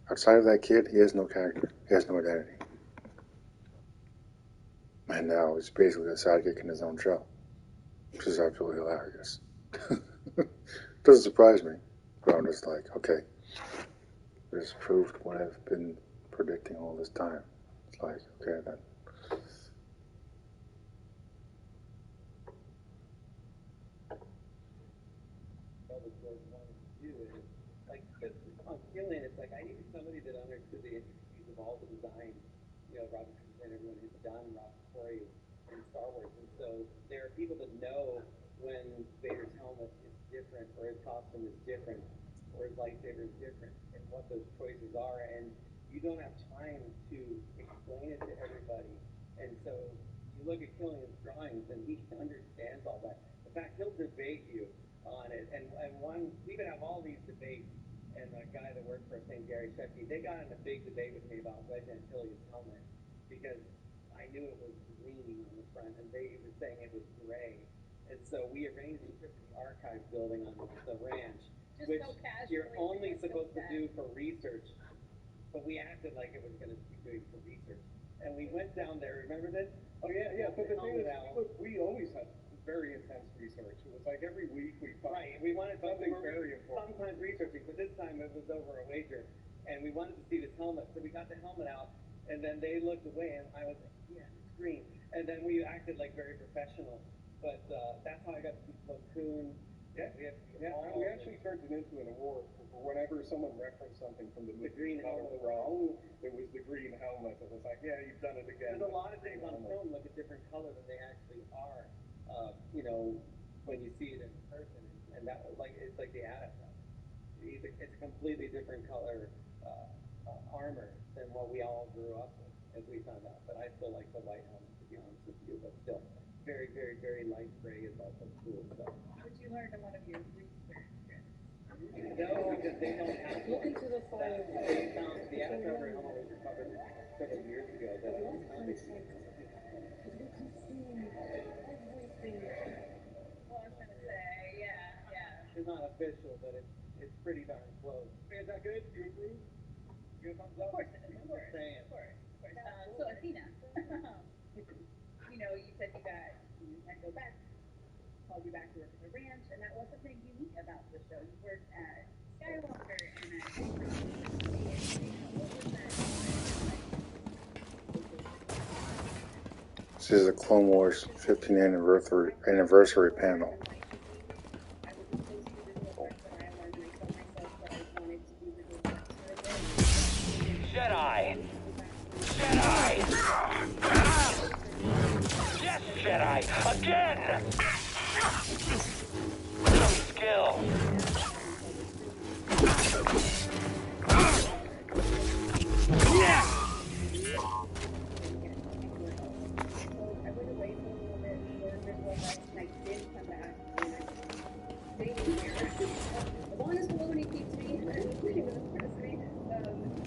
Outside of that kid, he has no character. He has no identity. And now he's basically a sidekick in his own show. Which is absolutely hilarious. Doesn't surprise me. But I'm just like, okay. This proved what I've been predicting all this time. It's like, okay then. Gillian, it's like I needed somebody that understood the intricacies of all the design, Robert and everyone who's done Rob Corey in Star Wars. And so there are people that know when Vader's helmet is different, or his costume is different, or his lightsaber is different, and what those choices are. And you don't have time to explain it to everybody. And so you look at Killian's drawings, and he understands all that. In fact, he'll debate you on it. And we would have all these debates. And the guy that worked for us named Gary Shecky, they got in a big debate with me about Wedge Antilles' helmet because I knew it was green on the front, and they were saying it was gray. And so we arranged a trip to the archive building on the ranch, which you're only supposed to do for research. But we acted like it was going to be doing for research. And we went down there, remember this? Oh, yeah. But the thing is, we always had very intense research. It was like every week we thought, right, we wanted something very important. Sometimes researching, but this time it was over a wager, and we wanted to see this helmet, so we got the helmet out, and then they looked away, and I was like, yeah, it's green, and then we acted like very professional, but that's how I got to see Flo Koon. Yeah, we actually turned it into an award for whenever someone referenced something from the green helmet wrong. It was the green helmet. It was like, yeah, you've done it again. There's a lot of things on film look a different color than they actually are. When you see it in person, and that it's like the Atom. It's a completely different color armor than what we all grew up with, as we found out. But I still like the white helmet, to be honest with you. But still, very, very, very light gray is also cool. So. What you learned in one of your research trips? No, because they don't have look into the file. They found the Atom helmet was recovered several years ago. That I was found Everything. Well, I was gonna say, yeah. It's not official, but it's pretty darn close. Is that good? You agree? Give a thumbs up? Of course. So Athena, you said you had to go back, called you back to work at the ranch, and that was something unique about the show. You worked at Skywalker and at what was that? This is the Clone Wars 15th anniversary panel. Jedi! Jedi! Yes, Jedi! Again! Some skill. As long as Filoni keeps me with me,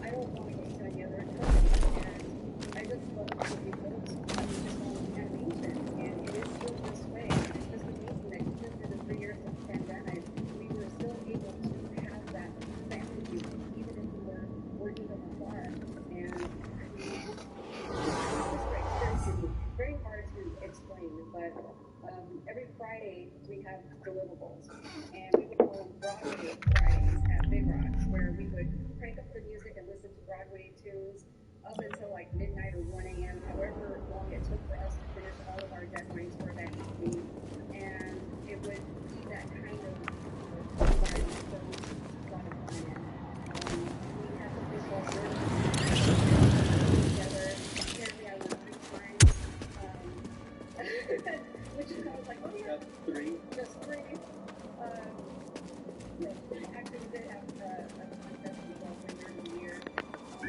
I won't want to get to any other and I just love what we built animation, and it is still this way. It's just amazing that even through the 3 years of the pandemic, we were still able to have that family view, even if we were working from afar. And it's very hard to explain, but every Friday we have deliverables, and we would call them Broadway Fridays at Big Rocks, where we would crank up the music and listen to Broadway tunes up until like midnight or 1 a.m., however long it took for us to finish all of our deadlines for that evening. And it would be that kind of environment that was a lot of fun in. We had something called together. Apparently I won 3 times. Which is, I was like, oh yeah. That's 3? Just 3. Actually, we did have a contest as well for year to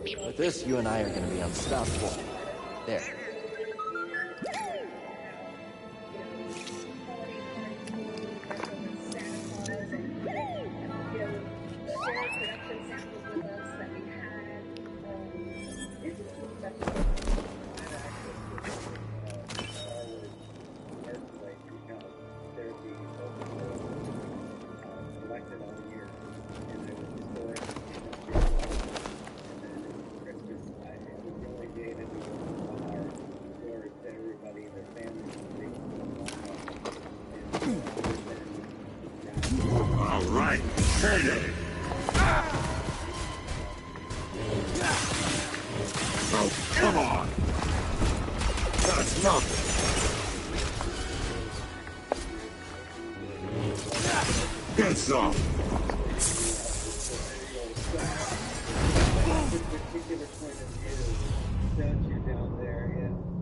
year. With this, you and I are going to be unstoppable. There.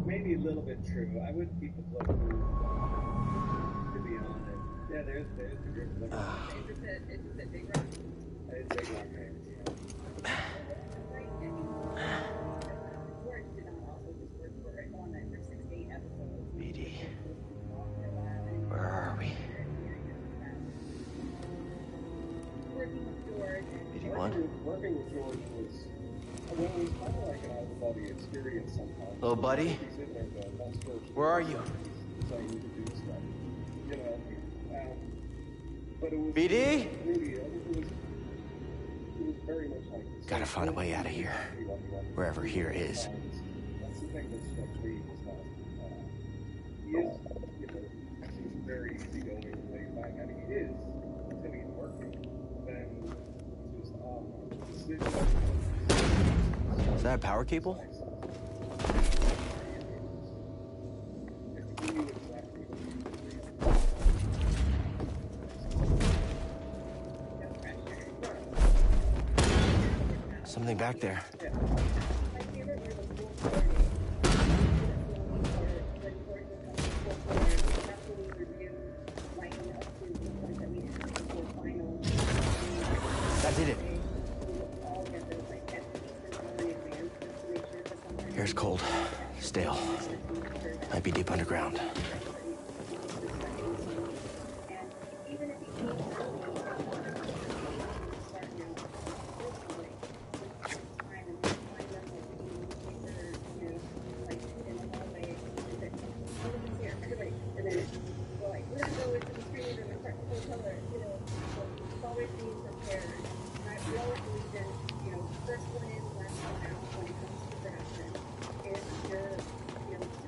Maybe a little bit true. I would keep the blood to be honest. Yeah, there's the group of them. It's a big rock. It's Big Rock fans, yeah. George did not also just work for it on that for 6 to 8 episodes. BD. Where are we? Working with George. BD1? Working with George was, well, it was kind of like an out-of-the-body experience sometimes. Little buddy? Where are you? Saying you could do stuff, you know. But it was BD? It was very much like. Gotta find a way out of here. Wherever here is. That's the thing that struck me was that he is, you know, he's very easygoing and laid back. I mean, he is until he's working. Then he's just Is that a power cable? Something back there. That did it. Air's cold, stale. Might be deep underground.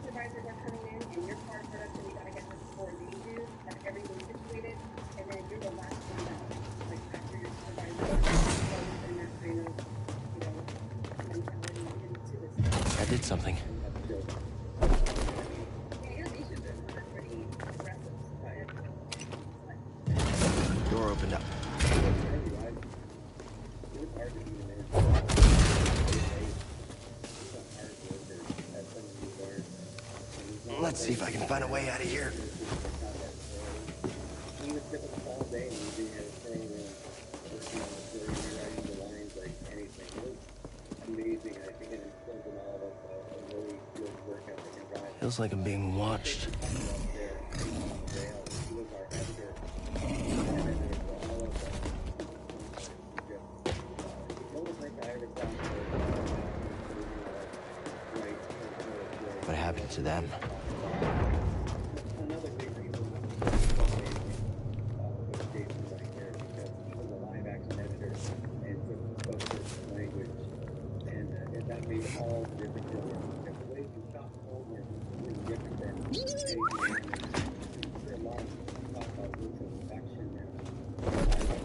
Supervisors are coming in and your part production Let's see if I can find a way out of here. He would sit with us all day and we'd be in his throne room working on the story and rewriting the lines like anything. It was amazing. I think it instilled in all of us a really good work ethic and drive. Feels like I'm being watched. He was our editor. Editor for all of us. The only person I ever saw What happened to them? another big reason was Jason right here, because he was a live action editor and spoke certain language, and that made all the difference in it. Because the way you shot film was really different than anything. There are a lot of talk about virtual production and live action.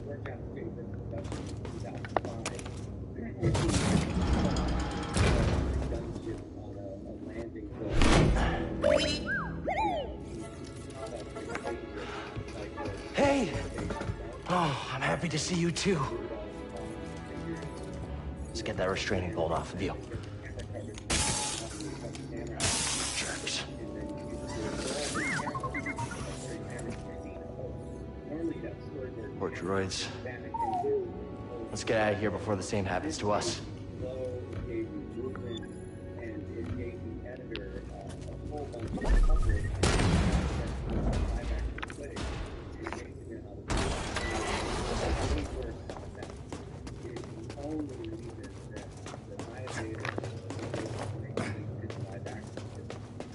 Worked out a great virtual production in 2005. Gunship on a landing zone. Hey! Oh, I'm happy to see you too. Let's get that restraining bolt off of you. Jerks. Poor droids. Let's get out of here before the same happens to us.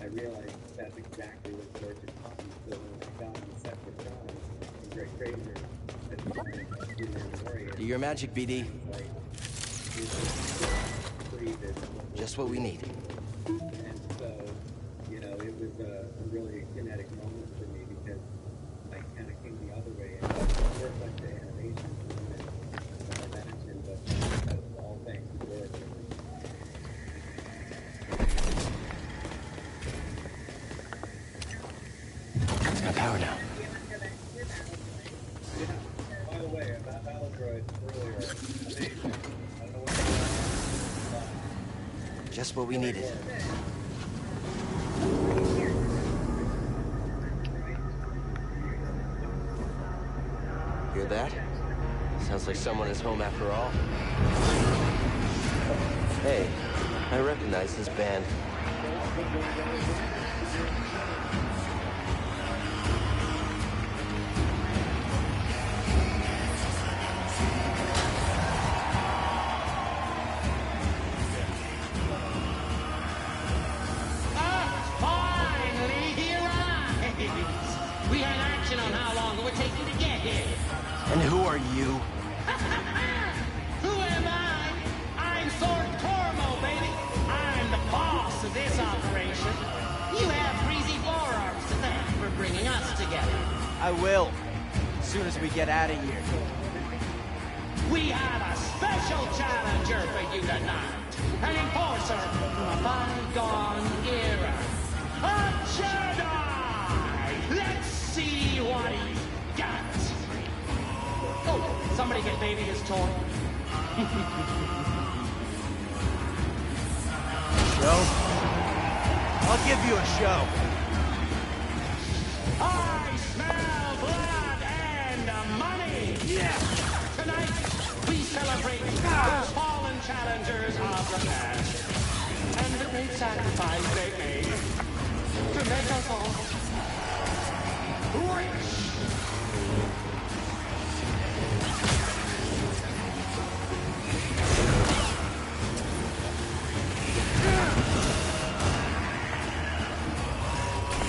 I realized that's exactly what George is talking about. When I got on the set with John and Greg Fraser at the time of the Mandalorian, Do your magic, BD. Just what we need. And so, you know, it was a really kinetic moment for me because I kind of came the other way and worked like the animation and action, but that was all thanks to George. It's got power now. By the way, that battle droid earlier, amazing. I don't know what Just what we needed. Hear that? Sounds like someone is home after all. Hey, I recognize this band. Finally, he arrives! We had action on how long it would take you to get here. And who are you? Who am I? I'm Sword Tormo, baby. I'm the boss of this operation. You have greasy forearms to thank for bringing us together. I will, as soon as we get out of here. We have a special challenger for you tonight. An enforcer from a bygone era. A Jedi! Let's see what he's got. Oh, somebody get baby his toy. Show? I'll give you a show. I smell blood and money! Yeah! Tonight, we celebrate those fallen challengers of the past. And the great sacrifice they made to make us all rich!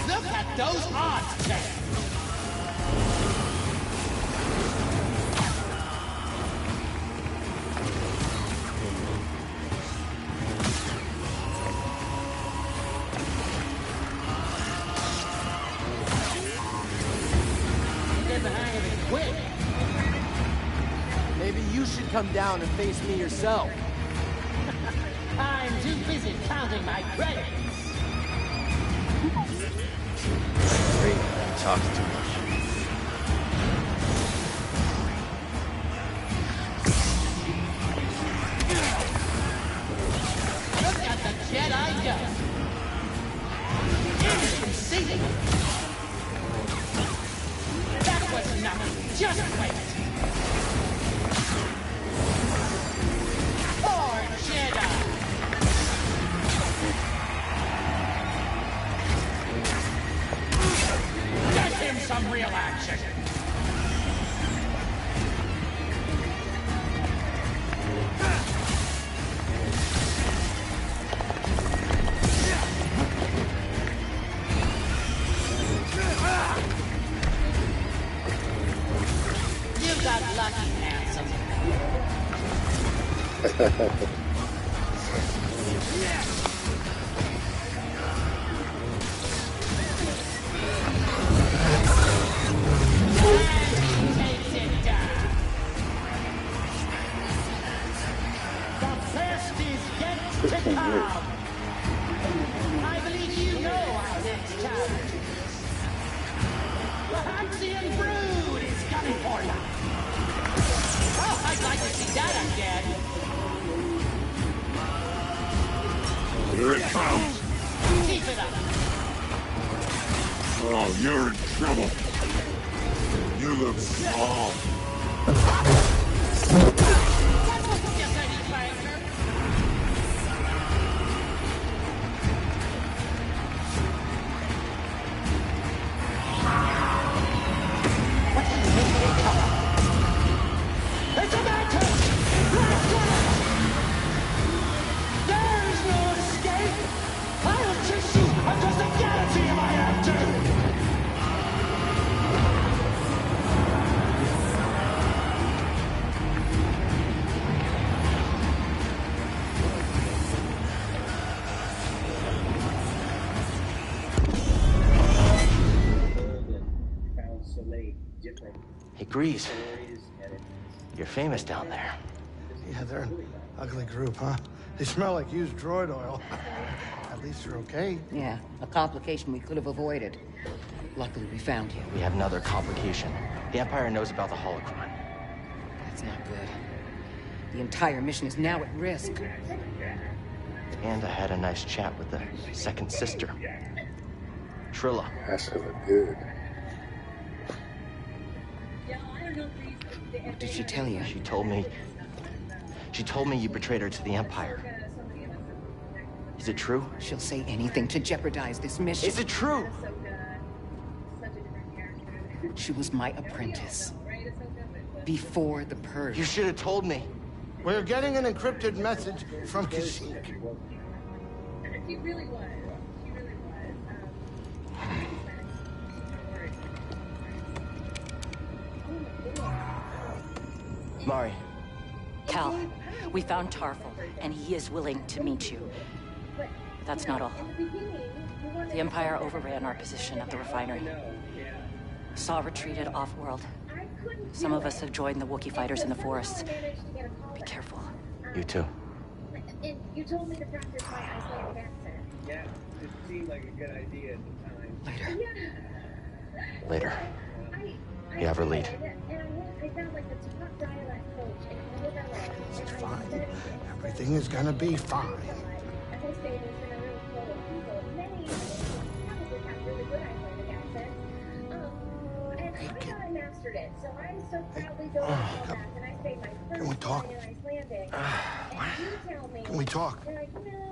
Look at those odds, Ted! Get the hang of it quick! Maybe you should come down and face me yourself. I'm too busy counting my credits. Great. Talks too much. Look at the Jedi go! That was nothing. Just wait. Poor Jedi. Get him some real action. You got lucky, handsome. Takes it down. The best is yet to come. I believe you know our next challenge. The Haxian Brood is coming for you. Oh, I'd like to see that again. Here it comes. Keep it up. Oh, you're in trouble. You look small. Yes, I need fire. It's a battle! There's no escape! I'll chase you across the galaxy if I have to! Found so many different Hey, Grease, stories and it you're famous down there. Yeah, they're an ugly group, huh? They smell like used droid oil. At least they're okay. Yeah, a complication we could have avoided. Luckily, we found you. We have another complication. The Empire knows about the holocron. That's not good. The entire mission is now at risk. And I had a nice chat with the second sister, Trilla. Has to look good. What did she tell you? She told me you betrayed her to the Empire. Is it true? She'll say anything to jeopardize this mission. Is it true? She was my apprentice. Before the purge. You should have told me. We're getting an encrypted message from Kashyyyk. She really was. She really was. Mari. Cal, we found Tarful, and he is willing to meet you. That's not all. The Empire overran our position at the refinery. Saw retreated off-world. Some of us have joined the Wookiee fighters in the forests. Be careful. You too. And you told me to practice my Icelandic accent. Yeah, it seemed like a good idea at the time. Later. You have her lead. I found like the top dialect coach in all of LA. It's fine. Everything is gonna be fine. As I stated, it's in a room full of people. Many of them probably have really good Icelandic accents. And I thought I mastered it, so I so proudly go on back and I say my first line in Icelandic. And you tell me. Can we talk?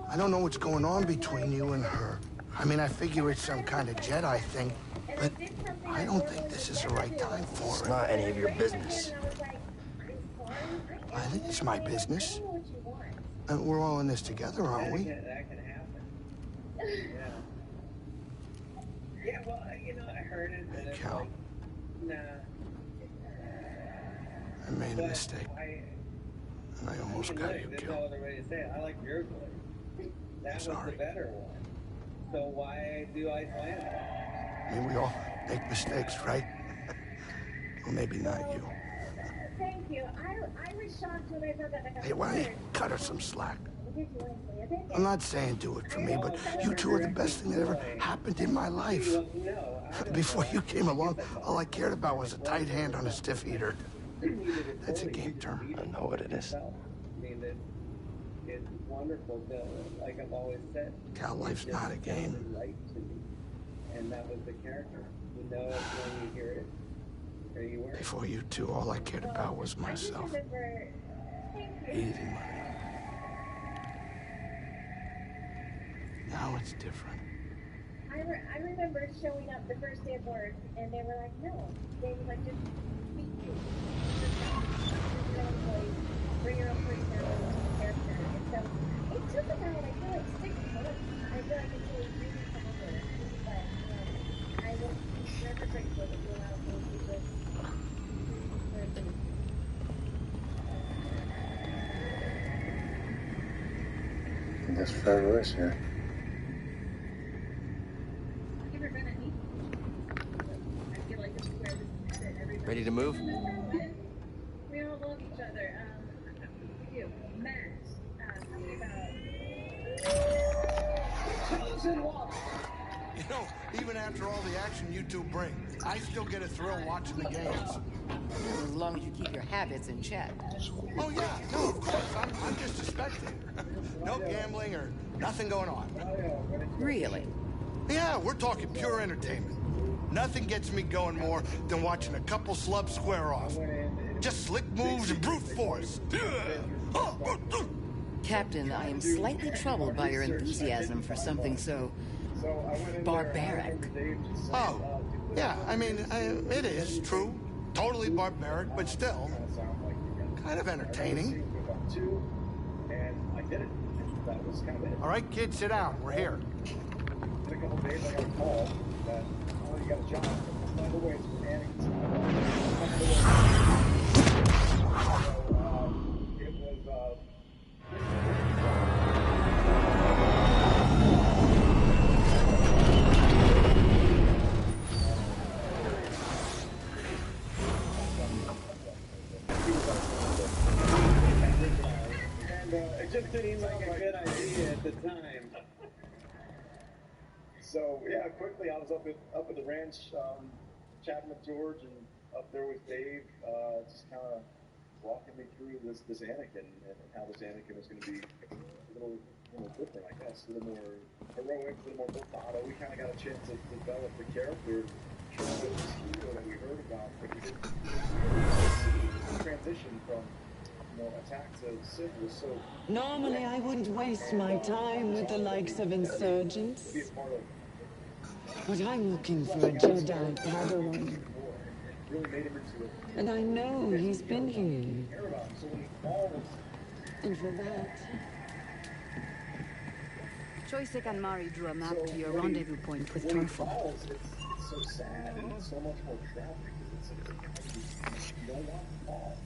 I don't know what's going on between you and her. I mean, I figure it's some kind of Jedi thing, but I don't think this is the right time for it. It's not any of your business. I think it's my business. And we're all in this together, aren't we? That can happen. Yeah, well, you know, I heard it. Hey, And Cal. like, nah. I made a mistake. And I almost got you There's killed. no other way to say it. I like your voice. That was Sorry. the better one. So why do Icelandic? I mean, we all make mistakes, right? Well, maybe not you. Thank you. I was shocked when I found out I got Hey, why don't you cut her some slack? Did you Icelandic? I'm not saying do it for me, but you two are the best thing that ever happened in my life. Before you came along, all I cared about was a tight hand on a stiff heater. That's a game term. I know what it is. I mean, it's wonderful to, like I've always said. Cal, life's not a game. Right to me. and that was the character. You know it when you hear it. There you were. Before you two, all I cared about was myself. Easy money. Now it's different. I remember showing up the first day of work, and they were like, no. They were like, just speak to you. Bring your own voice, bring your own personality to the character. And so it took about, I feel like 6 months. I feel like until it really come over. But I was never grateful that you allowed me to just learn things. That's fabulous, yeah. Ready to move? We all love each other. We do. Matt, tell me about chosen one. You know, even after all the action you two bring, I still get a thrill watching the games. As long as you keep your habits in check. Oh, yeah. No, of course. I'm just a spectator. No gambling or nothing going on. Really? Yeah, we're talking pure entertainment. Nothing gets me going more than watching a couple slubs square off. Just slick moves and brute force. Captain, I am slightly troubled by your enthusiasm for something so barbaric. Oh, yeah, I mean, it is true. Totally barbaric, but still kind of entertaining. All right, kids, sit down. We're here. In a couple days, I got a call that, oh, you got a job. By the way, it's from Anakin's. It just seemed like a good idea at the time. So yeah, quickly I was up at the ranch, chatting with George, and up there with Dave, just kind of walking me through this Anakin and how this Anakin was going to be a little different, I guess, a little more heroic, a little more bravado. We kind of got a chance to develop the character. This hero that we heard about, but we didn't see the transition from attack to Sith was so. Normally, I wouldn't waste my time with the likes of insurgents. But I'm looking for a Jedi Padawan. And I know he's been here. And for that... Choisek and Mari drew a map to your rendezvous point with Tarful. It's so sad and so much more tragic because you don't want to fall.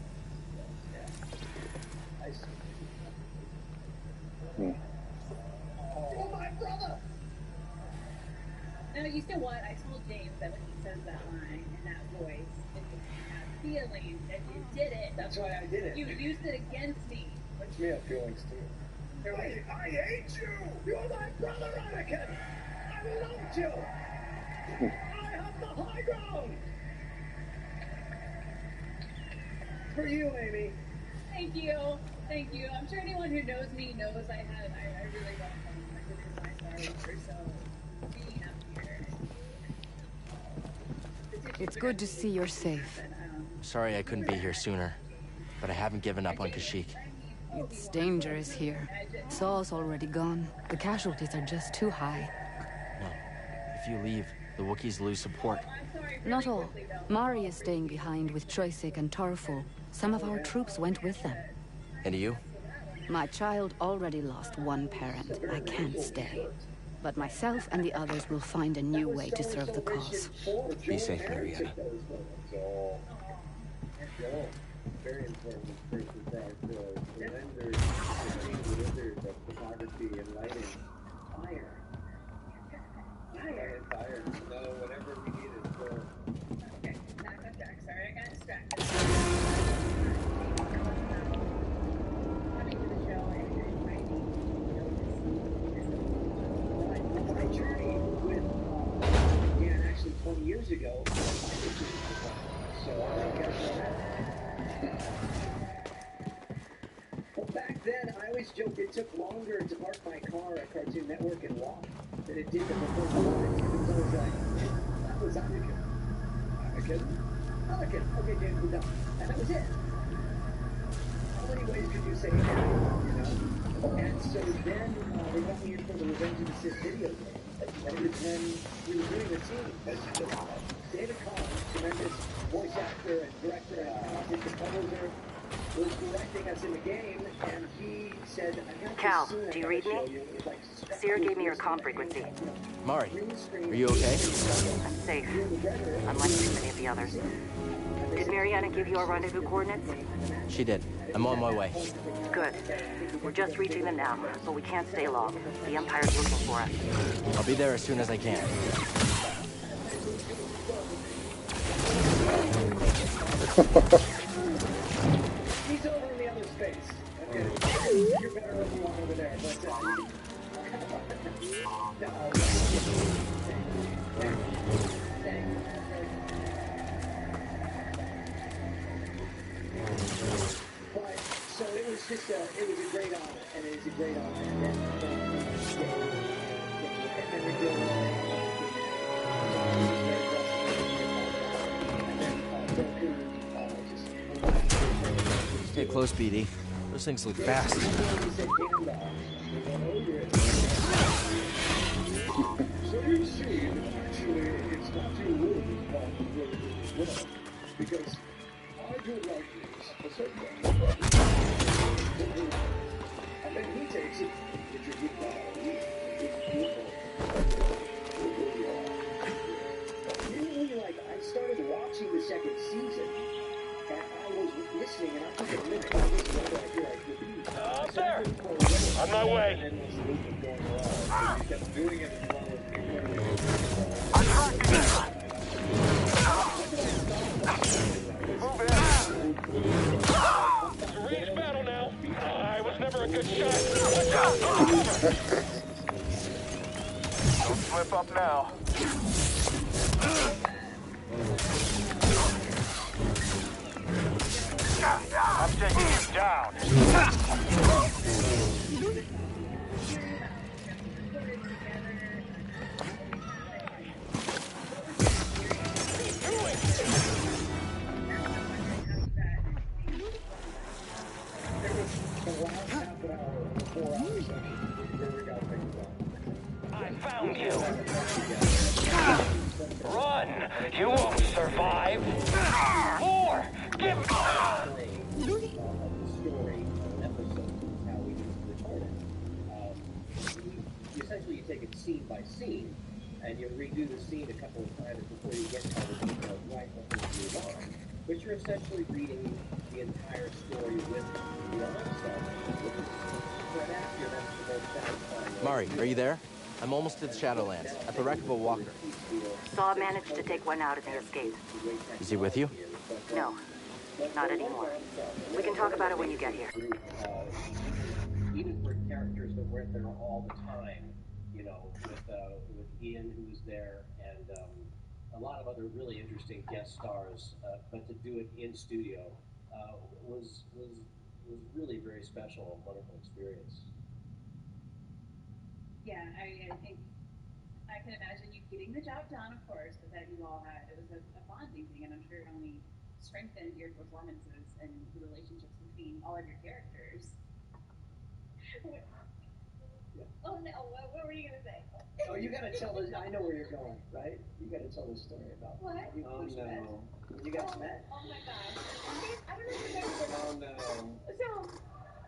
Oh, my brother! No, you know what? I told James that when he says that line in that voice, if you have feelings, if you did it. That's why I did it. You used it against me. Makes me have feelings too. I hate you! You're my brother, Anakin! I loved you! I have the high ground! For you, Amy. Thank you. Thank you. I'm sure anyone who knows me knows I really love him. Like, it is my Star Wars, so being up here. It's good to see you're safe. Sorry I couldn't be here sooner, but I haven't given up on Kashyyyk. It's dangerous here. Saul's already gone. The casualties are just too high. No. If you leave, the Wookiees lose support. Not all. Mari is staying behind with Choisek and Tarful. Some of our troops went with them. And you? My child already lost one parent. I can't stay. But myself and the others will find a new way to serve the cause. Be safe, Marietta. Very important versus the renders, the wizards of photography and lighting. Fire. Fire. No, whatever we needed for. Okay, back on track. Sorry, I got distracted. Coming to the show and finding, My journey with, actually 20 years ago, so I guess well, back then, I always joked it took longer to park my car at Cartoon Network and walk that it did that before you wanted. It was always like, that was Anakin. Okay, James, we're done. And that was it. How many ways could you say that, you know? And so then they got me in for the Revenge of the Sith video game. And it was when we were doing the scene. David Collins, tremendous voice actor and director and music composer, was directing us in the game, and he said, I got Cal, this scene do you I read gotta me? show you. It was like Seer gave me your comm frequency. Mari, are you okay? I'm safe, unlike too many of the others. Did Mariana give you our rendezvous coordinates? She did. I'm on my way. Good. We're just reaching them now, but we can't stay long. The Empire's looking for us. I'll be there as soon as I can. He's over in the other space. Okay. You're better off along over there, but so it was just it was a great honor, and it is a great honor. And Stay close, BD. Those things look fast. So you see, actually, it's not too rude, because I do like this, Ahsoka. And then he takes it, it's a good I started watching the second season, and I was listening, and I took a minute. Up there! On my way! Range battle now. I was never a good shot. Watch out! Don't slip up now. I'm taking you down. I found you. Run! You won't survive. More! Give Essentially, you take it scene by scene, and you redo the scene a couple of times before you get to the details right before you move on. But you're essentially reading the entire story with the other stuff. For an actor, that's the most satisfying. Mari, are you there? I'm almost to the Shadowlands, at the wreck of a walker. Saw managed to take one out in the escape. Is he with you? No, not anymore. We can talk about it when you get here. Even for characters that weren't there all the time, you know, with Ian, who was there, and a lot of other really interesting guest stars, but to do it in studio was really very special, a wonderful experience. Yeah, I think I can imagine you getting the job done, of course, but that you all had, it was a bonding thing, and I'm sure it only strengthened your performances and the relationships between all of your characters. Oh no, what were you going to say? Oh, you got to tell this, I know where you're going, right? You got to tell this story about what? How you first met. When you guys met. Oh my gosh. I don't know if Oh no. So,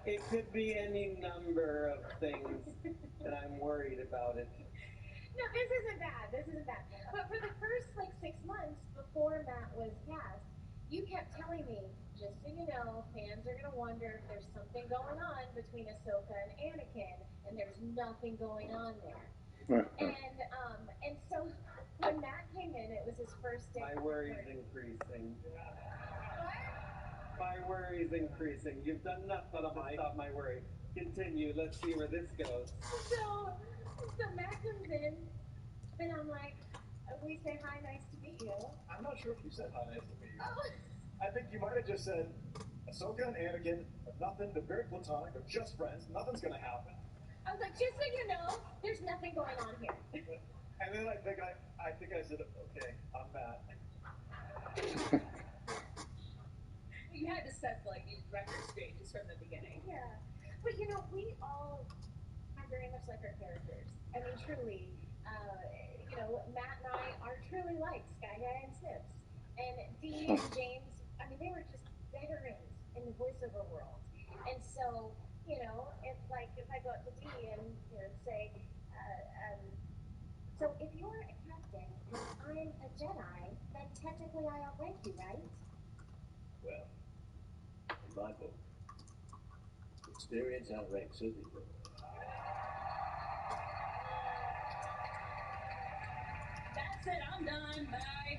it could be any number of things, and I'm worried about it. No, this isn't bad. But for the first, 6 months before Matt was cast, you kept telling me, just so you know, fans are going to wonder if there's something going on between Ahsoka and Anakin, and there's nothing going on there. And so when Matt came in, it was his first day. My worry's increasing. My worry's increasing. You've done nothing to stop my worry. Continue. Let's see where this goes. So Matt comes in, and I'm like, we say hi, nice to meet you. I'm not sure if you said hi, nice to meet you. Oh. I think you might have just said, Ahsoka and Anakin have nothing, they're very platonic, they're just friends, nothing's going to happen. I was like, just so you know, there's nothing going on here. And then I think I said, okay, I'm Matt. You had to set like these record straight just from the beginning. Yeah, but you know, we all are very much like our characters. I mean, truly, you know, Matt and I are truly like Sky Guy and Snips, and Dee and James. I mean, they were just veterans in the voiceover world, and so you know, if I go up to Dee and say, so if you're a captain and I'm a Jedi, then technically I outrank you, right? Well, in my book, experience outranks everything. That's it, I'm done. Bye.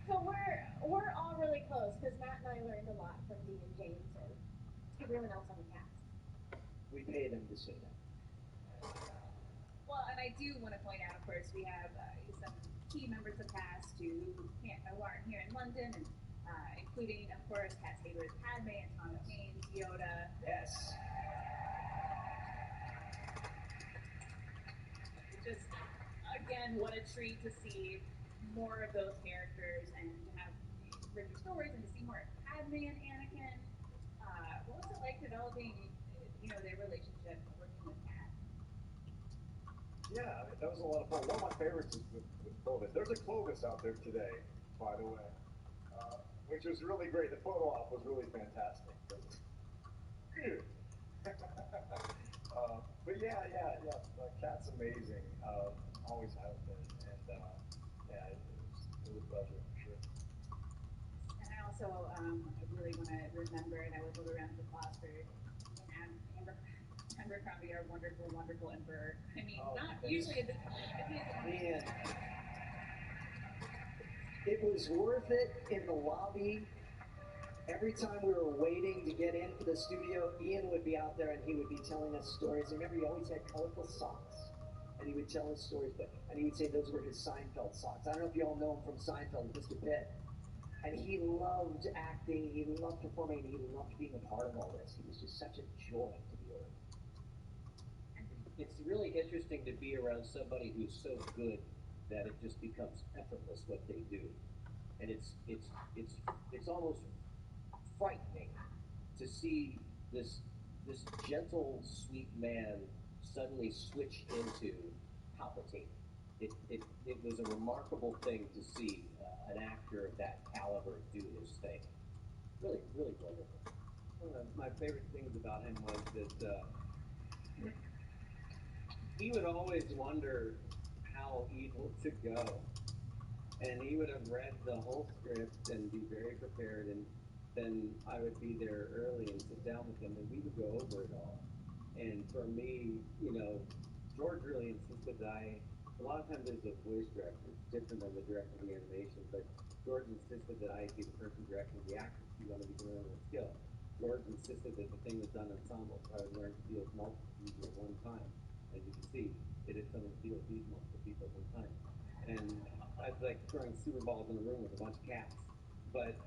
So we're all really close because Matt and I learned a lot from Dee and James and everyone else on the cast. We paid them to say that. Well, and I do want to point out, of course, we have some key members of cast who aren't here in London, and including, of course, Kat Taylor's Padme and Thomas Haynes, Yoda. Yes. Just, again, what a treat to see more of those characters and to have richer stories and to see more of Padme and Anakin. What was it like developing, their relationship working with Kat? Yeah, that was a lot of fun. One of my favorites is with Clovis. There's a Clovis out there today, by the way, which was really great. The photo op was really fantastic. But yeah, Kat's amazing. Always has been, and yeah, it was a pleasure for sure. And I also really want to remember, and I would hold around the applause for Abercrombie, our wonderful, wonderful emperor. I mean, not usually a Man, it was worth it in the lobby. Every time we were waiting to get into the studio, Ian would be out there and he would be telling us stories. Remember, he always had colorful socks. And he would tell us stories, and he would say those were his Seinfeld socks. I don't know if you all know him from Seinfeld, Mr. Pitt. And he loved acting, he loved performing, and he loved being a part of all this. He was just such a joy to be around. It's really interesting to be around somebody who's so good that it just becomes effortless what they do. And it's almost frightening to see this gentle, sweet man suddenly switch into Palpatine. It was a remarkable thing to see an actor of that caliber do his thing. Really, really wonderful. One of my favorite things about him was that he would always wonder how evil to go. And he would have read the whole script and be very prepared, and then I would be there early and sit down with him, and we would go over it all. And for me, George really insisted that a lot of times as a voice director, it's different than the director of the animation, but George insisted that I be the person directing the actors who want to be learning a skill. George insisted that the thing was done ensemble, so I would learn to deal with multiple people at one time. As you can see, it is something to deal with these multiple people at one time. And I was like throwing super balls in a room with a bunch of cats. But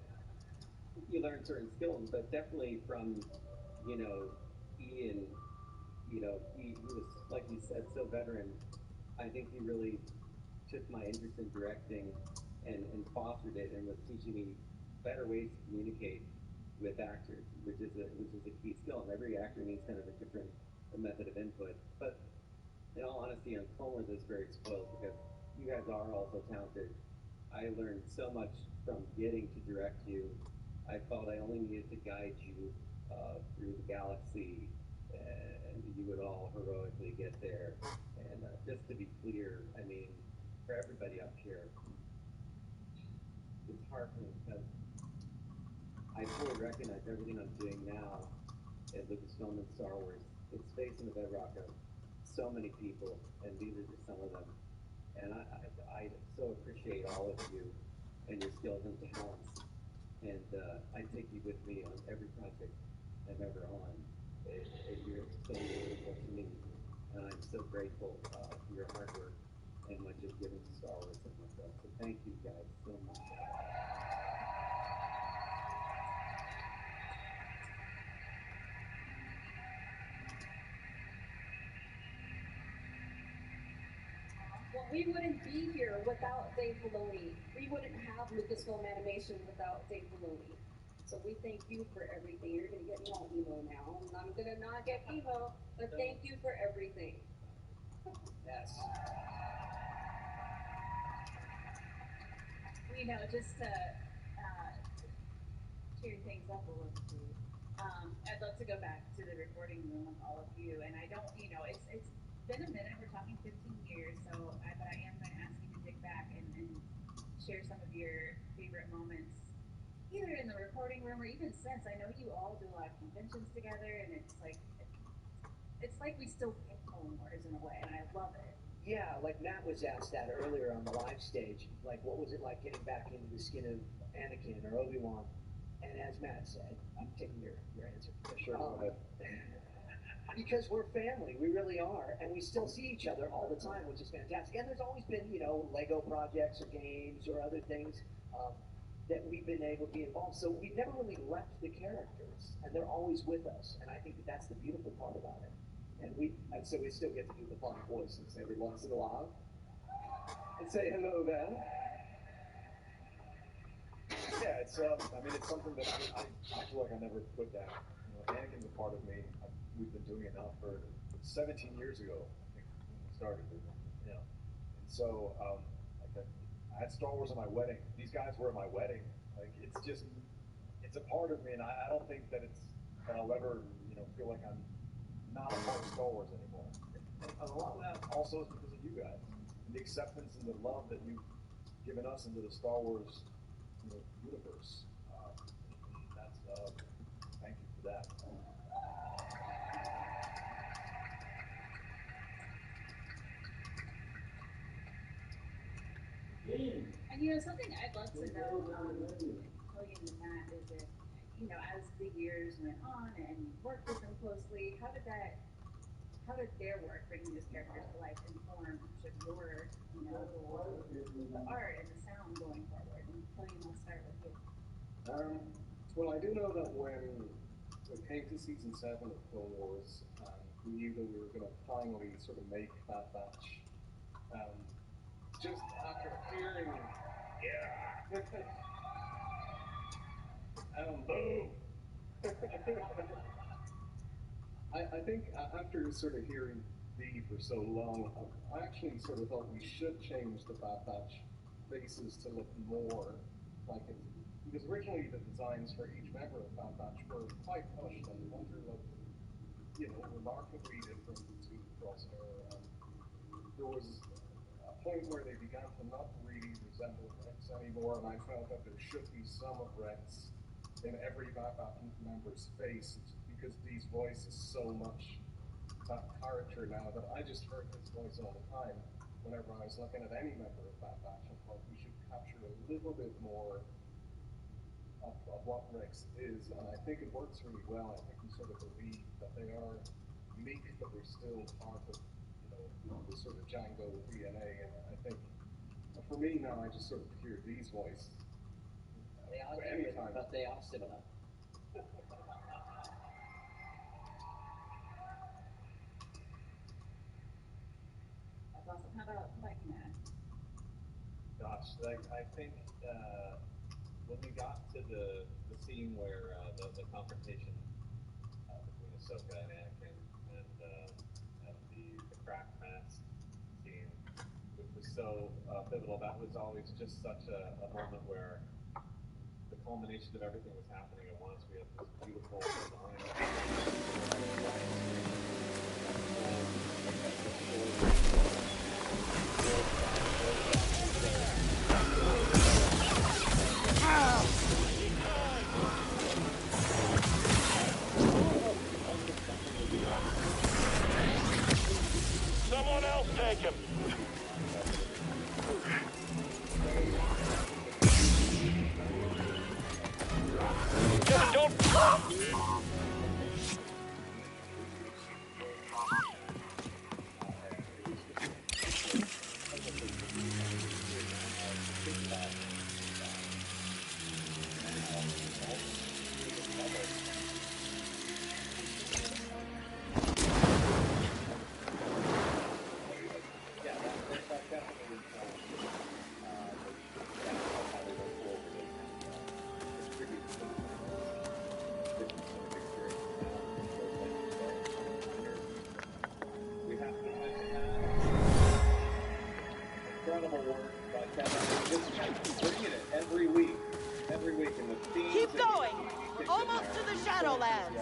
you learn certain skills, but definitely from, Ian, he was, like you said, so veteran. I think he really took my interest in directing and fostered it and was teaching me better ways to communicate with actors, which is a key skill. And every actor needs kind of a different method of input. But in all honesty, on Clone Wars, I was very spoiled because you guys are also talented. I learned so much from getting to direct you. I felt I only needed to guide you through the galaxy, and you would all heroically get there. And just to be clear, I mean, for everybody up here, it's hard for me because I fully recognize everything I'm doing now at Lucasfilm and Star Wars. It's facing the bedrock of so many people, and these are just some of them. And I so appreciate all of you and your skills and talents. And I take you with me on every project I'm ever on. You're so meaningful to me. and I'm so grateful for your hard work and what you've given to Star Wars and myself. So thank you guys so much. Well, we wouldn't be here without Dave Filoni. We wouldn't have Lucasfilm Animation without Dave Filoni. So we thank you for everything. You're going to get me all emo now. And I'm going to not get emo, but thank you for everything. Yes. You know, just to cheer things up a little bit, I'd love to go back to the recording room with all of you. And I don't, you know, it's been a minute. We're talking 15 years. But I am going to ask you to dig back and share some of your favorite moments, either in the recording room or even since. I know you all do a lot of conventions together, and it's like we still get Clone Wars in a way, and I love it. Yeah, like Matt was asked that earlier on the live stage. Like, what was it like getting back into the skin of Anakin or Obi-Wan? And as Matt said, I'm taking your answer. Sure, go ahead. Because we're family, we really are, and we still see each other all the time, which is fantastic. And there's always been, you know, Lego projects or games or other things that we've been able to be involved. So we've never really left the characters, and they're always with us. And I think that's the beautiful part about it. And so we still get to do the fun voices every once in a while and say hello there. Yeah, it's it's something that I feel like I never put down. You know, Anakin's a part of me. We've been doing it now for 17 years ago, I think, when we started. You know, and so I had Star Wars at my wedding. These guys were at my wedding. Like, it's a part of me, and I don't think that I'll ever, you know, feel like I'm not a part of Star Wars anymore. And a lot of that also is because of you guys, and the acceptance and the love that you've given us into the Star Wars, you know, universe. That's thank you for that. And you know, something I'd love to know, Logan and Matt, is that, you know, as the years went on and you worked with them closely, how did their work bringing these characters to life inform each of your, you know, goals, the art and the sound going forward? And Logan, I'll start with you. Well, I do know that when we came to season 7 of Clone Wars, we knew that we were going to finally sort of make Bad Batch. Just after hearing, I think after sort of hearing V for so long, I actually sort of thought we should change the Bad Batch faces to look more like it. Because originally the designs for each member of Bad Batch were quite pushed, and one looked, you know, remarkably different to Crosshair. There was a point where they began to not really resemble Rex anymore, and I felt that there should be some of Rex in every Bad Batch member's face, because Dee's voice is so much that character now that I just heard his voice all the time whenever I was looking at any member of Bad Batch. I thought we should capture a little bit more of what Rex is, and I think it works really well. I think we sort of believe that they are unique, but they're still part of, you know, the sort of Django DNA, and I think for me now, I just sort of hear Dee's voice anytime. But they are similar. That's awesome. How about you, Matt? Gosh, like, I think when we got to the scene where the confrontation between Ahsoka and Anakin and the cracked mask scene, which was so pivotal, that was always just such a moment where the culmination of everything was happening at once. We had this beautiful design. Someone else take him. Don't. bringing it every week, and the themes. Keep going. We're almost to the Shadowlands.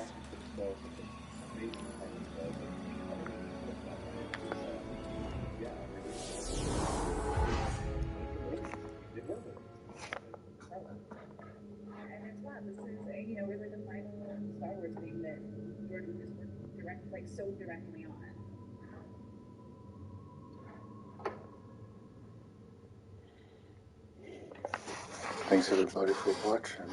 And it's fun. This is, really the final Star Wars thing that George Lucas worked so directly on. Thanks everybody for watching.